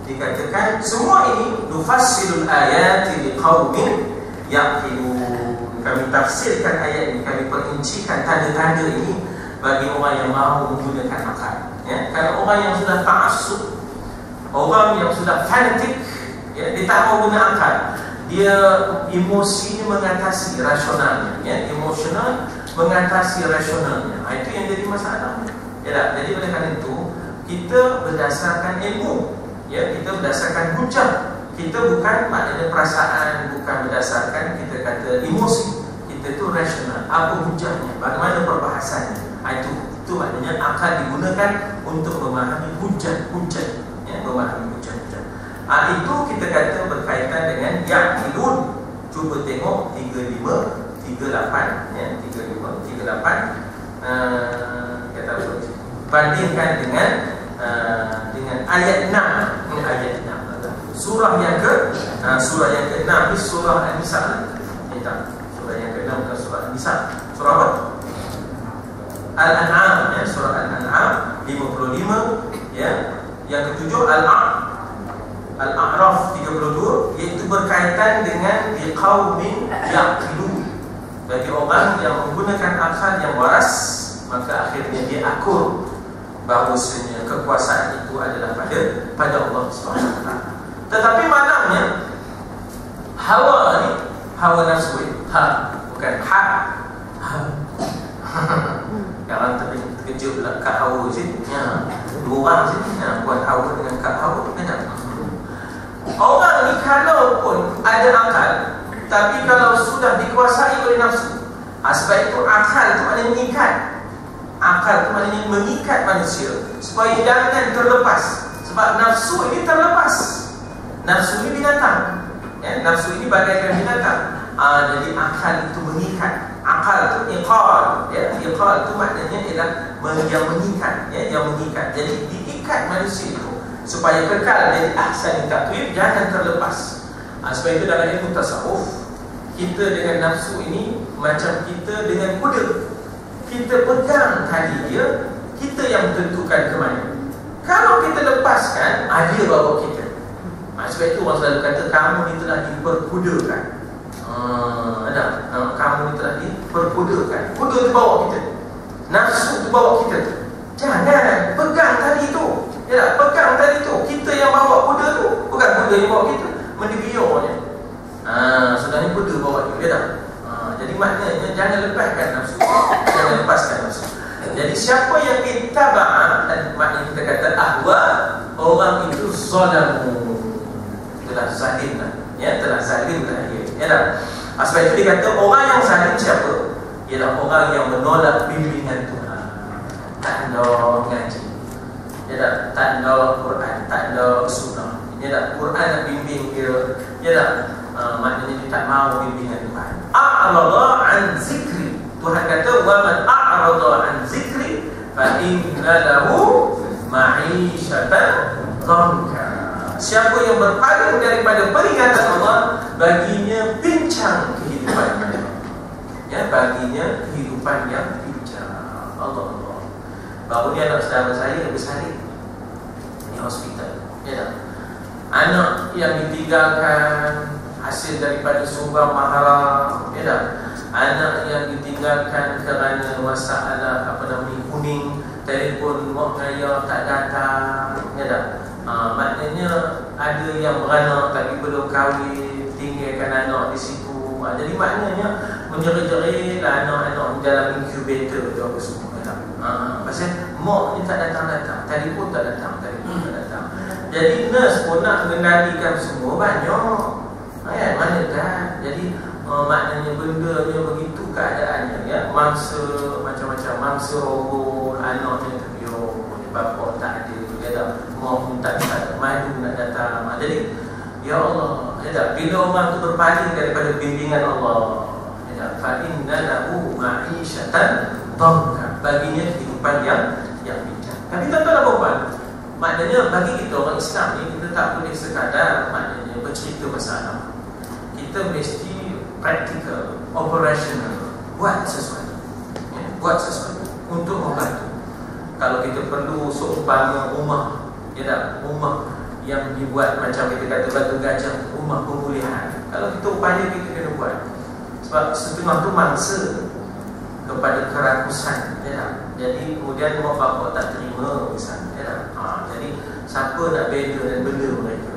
dikatakan semua ini nufassilul ayati liqaumin yaqilun. Kami tafsirkan ayat ini, kami perincikan tanda-tanda ini bagi orang yang mahu menggunakan akal. Kalau orang yang sudah ta'assub, orang yang sudah fanatik, dia tak mahu guna akal, dia emosinya mengatasi rasionalnya, emosional mengatasi rasionalnya. Itu yang jadi masalah. Jadi oleh kerana itu kita berdasarkan ilmu, kita berdasarkan hujah. Kita bukan maknanya perasaan, bukan berdasarkan kita kata emosi. Kita itu rasional. Apa hujahnya? Bagaimana perbahasannya? Itu maknanya akal digunakan untuk memahami hujah, memahami hujah. Itu kita kata berkaitan dengan yaqilun. Cuba tengok 35, 38, 35, 38. Kata bandingkan dengan ayat 6. Ayat 6. Surah yang ke-6 ni surah An-Nisa. Surah yang ke-6 bukan surah An-Nisa. Surah apa? Al-An'am, surah Al-An'am Yang ketujuh Al-A'raf 32, iaitu berkaitan dengan biqaumin yaqilun, bagi orang yang menggunakan akal yang waras, maka akhirnya dia akur bahawasanya kekuasaan itu adalah pada Allah SWT. Tetapi malangnya hawa ni, hawa nafsu, bukan jangan terkejut lah kat hawa je. Dua orang je, buat hawa dengan kat hawa, beda. Orang ni kalau pun ada akal, tapi kalau sudah dikuasai oleh nafsu, sebab itu akal itu maknanya mengikat. Akal itu maknanya mengikat manusia supaya jangan terlepas. Sebab nafsu ini terlepas. Nafsu ini binatang, nafsu ini bagaikan binatang. Jadi akal itu mengikat. Akal itu iqal, iqal itu maknanya ialah yang mengikat, yang mengikat. Jadi diikat manusia itu supaya kekal dari ahsan taqwim, jangan terlepas. Sebab itu dalam ilmu tasawuf, kita dengan nafsu ini macam kita dengan kuda. Kita pegang tali dia, kita yang tentukan ke mana. Kalau kita lepaskan, dia bawa kita. Sebab itu orang selalu kata kamu ni telah diperkudakan. Kamu ni telah diperkudakan. Kuda tu bawa kita, nafsu tu bawa kita. Jangan pegang tali tu. Pegang tali tu. Kita yang bawa kuda tu, bukan kuda yang bawa kita. Mendibiarnya. Sebenarnya kuda bawa kita. Jadi maknanya jangan lepaskan nafsu. Jangan lepaskan nafsu. Jadi siapa yang ittaba'ah, maknanya kita kata ahwa, orang itu zalamu, telah zalim lah. Telah zalim lah dia. Sebab itu dia kata orang yang zalim siapa? Ialah orang yang menolak bimbingan Tuhan. Tak ada ngaji, tak ada Quran, tak ada sunnah. Quran nak bimbing dia, maknanya dia tak mahu bimbingan Tuhan. A'rada an zikri. Tuhan kata wa man a'rada an zikri fa inna lahu ma'isyatan dhanka. Siapa yang berpaling daripada peringatan Allah, baginya pincang kehidupannya. Baginya kehidupan yang pincang. Allah. Baru ni anak saudara saya bersalin di hospital. Anak yang ditinggalkan hasil daripada sumbang mahram, anak yang ditinggalkan kerana masalah kuning, telefon mak ayah tak datang, maknanya ada yang beranak tapi belum kahwin, tinggalkan anak di situ. Jadi maknanya menjerit-jerit anak-anak dalam incubator tu apa semua. Pasal mak ni tak datang-datang, telefon tak datang. Jadi nurse pun nak mengendalikan semua banyak. Mana kan? Jadi maknanya bendanya begitu keadaannya, mangsa macam-macam, mangsa robot, anaknya terbiur, bapa tak ada, mak pun tak ada, madu nak datang. Jadi ya Allah, bila orang tu berpaling daripada bimbingan Allah, fa inna lahu ma'isyatan dhanka, baginya kehidupan yang bincang. Tapi tuan-tuan dan puan, maknanya bagi kita orang Islam ni, kita tak boleh sekadar maknanya bercerita masalah. Kita mesti practical, operational, buat sesuatu, untuk membantu. Kalau kita perlu seumpama rumah, rumah yang dibuat macam kita kata batu gajah, rumah pemulihan. Kalau kita upaya, kita kena buat. Sebab setengah tu mangsa kepada kerakusan, jadi kemudian mak bapak tak terima misalnya, jadi siapa nak bela dan bela mereka,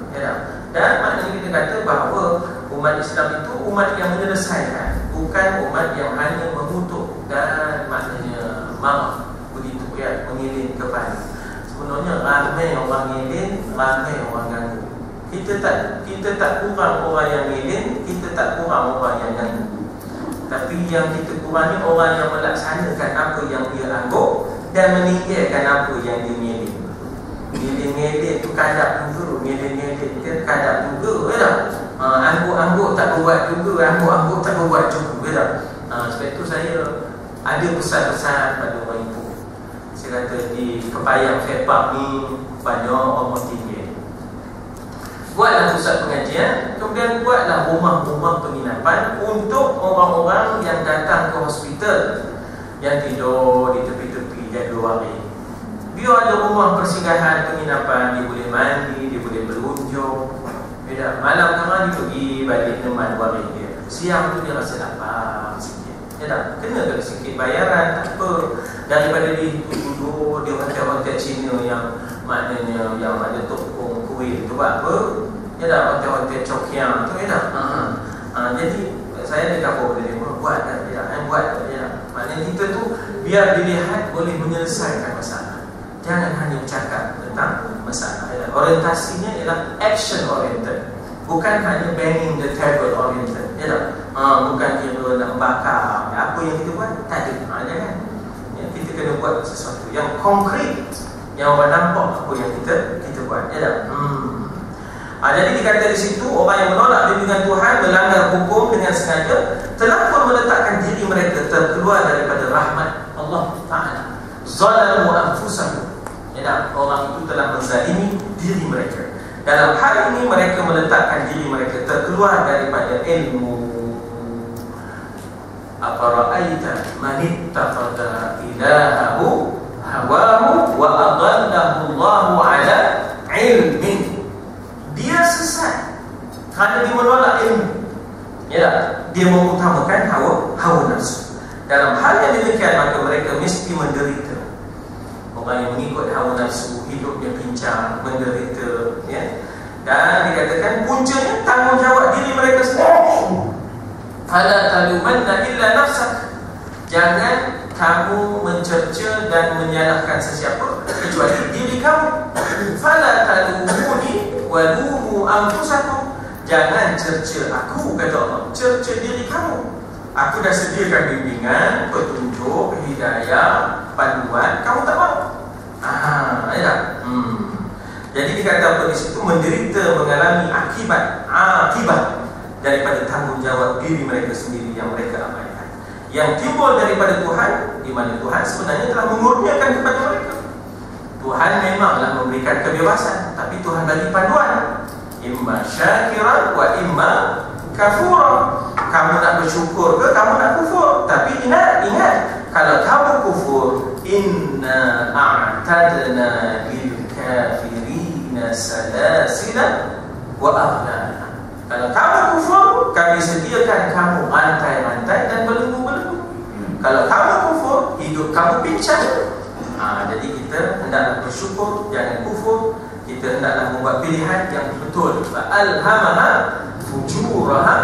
dan maknanya kita kata bahawa umat Islam itu umat yang menyelesaikan, bukan umat yang hanya mengutuk dan maknanya marah begitu, mengiling kepala. Sebenarnya ramai orang ngiling, ramai orang ganggu. Kita tak kurang orang yang ngiling, kita tak kurang orang yang ganggu. Tapi yang kita kurangi orang yang melaksanakan apa yang dia anggap dan meninggalkan apa yang dia ngiling. Ngiling-ngiling tu kadap juga, ngiling-ngiling tu kadap juga, angguk-angguk tak buat juga, angguk-angguk tak buat juga, sebab itu saya ada pesan-pesan pada orang ibu. Saya kata di Kepayang Fairpark ni banyak orang tinggi. Buatlah pusat pengajian, kemudian buatlah rumah-rumah penginapan untuk orang-orang yang datang ke hospital, yang tidur di tepi-tepi jaga-jaga. Dia ada rumah persinggahan, penginapan, dia boleh mandi, dia boleh berunjung. Malam tengah dia pergi balik teman waris dia. Siang tu dia rasa lapar sikit. Kena ke sikit bayaran, tak apa. Daripada dia duduk, dia hotel-hotel Cina yang maknanya yang ada tokong kuih tu buat apa? Hotel-hotel Chokiang tu jadi saya ada cover dia buat kan, buat. Maknanya kita tu biar dilihat boleh menyelesaikan masalah. Jangan hanya bercakap tentang masalah. Orientasinya ialah action oriented, bukan hanya banging the table oriented. Bukan kira nak bakar apa yang kita buat, tak ada. Jangan. Kita kena buat sesuatu yang konkret, yang orang nampak apa yang kita buat. Jadi dikata di situ, orang yang menolak bimbingan Tuhan, melanggar hukum dengan sengaja, telah pun meletakkan diri mereka terkeluar daripada rahmat Allah Ta'ala. Zalamu anfusahum. Orang itu telah menzalimi diri mereka. Dalam hal ini mereka meletakkan diri mereka terkeluar daripada ilmu. Afara'aita man ittakhadha ilahahu hawahu wa adallahu Allahu ala ilmin. Dia sesat kerana dia menolak ilmu. Dia mengutamakan hawa nafsu. Dalam hal yang demikian, maka mereka mesti menderita. Orang yang mengikut hawa nafsu, hidupnya pincang, menderita. Dan dikatakan puncanya tanggungjawab diri mereka sendiri. Fala talumanna illa nafsak. Jangan kamu mencerca dan menyalahkan sesiapa kecuali diri kamu. Fala talumuni wa lumu anfusakum. Jangan cerca aku, kata Allah, cerca diri kamu. Aku dah sediakan bimbingan, petunjuk, hidayah, panduan, kamu tak mahu. Jadi dikata apa di situ, menderita, mengalami akibat daripada tanggungjawab diri mereka sendiri yang mereka abaikan, yang timbul daripada Tuhan, di mana Tuhan sebenarnya telah mengurniakan kepada mereka. Tuhan memanglah memberikan kebebasan, tapi Tuhan bagi panduan, imma syakiran wa imma kafura. Kamu nak bersyukur ke kamu nak kufur? Tapi ingat, kalau kamu kufur, inna a'tadna lil kafirina salasila wa aghlala. Kalau kamu kufur, kami sediakan kamu rantai-rantai dan belenggu-belenggu. Kalau kamu kufur, hidup kamu pincang. Jadi kita hendaklah bersyukur, jangan kufur. Kita hendaklah membuat pilihan yang betul. Fa'alhamaha fujuraha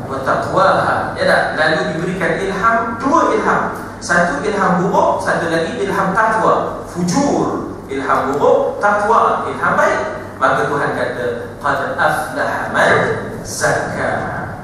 wa taqwaha. Lalu diberikan ilham, dua ilham. Satu ilham buruk, satu lagi ilham taqwa. Fujur, ilham buruk, taqwa, ilham baik. Maka Tuhan kata, qad aflaha man zakka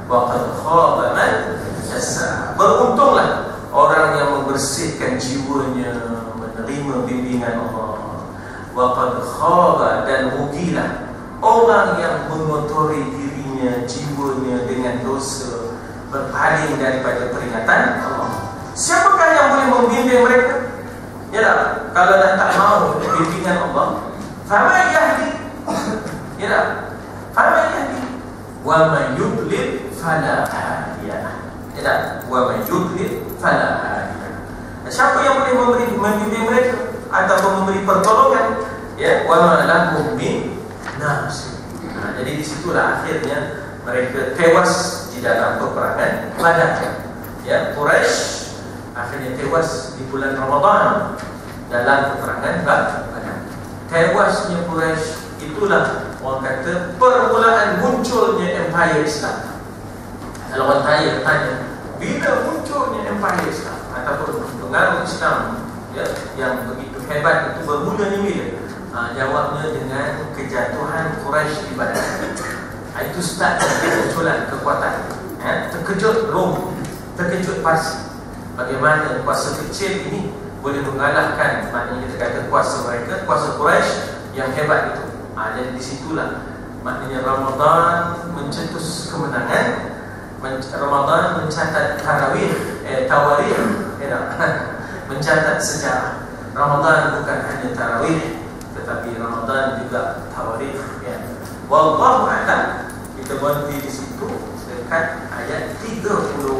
wa qad khaba man dassaha. Beruntunglah orang yang membersihkan jiwanya, menerima bimbingan Allah. Wa qad khaba, dan rugilah orang yang mengotori dirinya, jiwanya dengan dosa, berpaling daripada peringatan Allah. Siapakah yang boleh membimbing mereka? Kalau dah tak mahu bimbingan Allah, faman yahdi. Faman yahdi wa man yudlil fala hadiya. Wa man yudlil fala hadiya. Siapa yang boleh membimbing mereka ataupun memberi pertolongan? Wa ma lahum min nasir. Jadi disitulah akhirnya mereka tewas di dalam peperangan Badar. Quraisy akhirnya tewas di bulan Ramadan dalam peperangan Badar. Tewasnya Quraisy itulah orang kata permulaan munculnya Empire Islam. Kalau orang tanya bila munculnya Empire Islam ataupun pengaruh Islam yang begitu hebat itu bermulanya bila? Jawabnya dengan kejatuhan Quraisy di Badar. Itu start kemunculan kekuatan. Terkejut Rom, terkejut Parsi. Bagaimana kuasa kecil ini boleh mengalahkan, maknanya kita kata kuasa mereka, kuasa Quraisy yang hebat itu. Dan disitulah maknanya Ramadan mencetus kemenangan. Ramadan mencatat tawarikh, mencatat sejarah. Ramadan bukan hanya tarawih, tetapi Ramadan juga tawarikh. Wallahu a'lam. Kita berhenti di situ dekat ayat 30.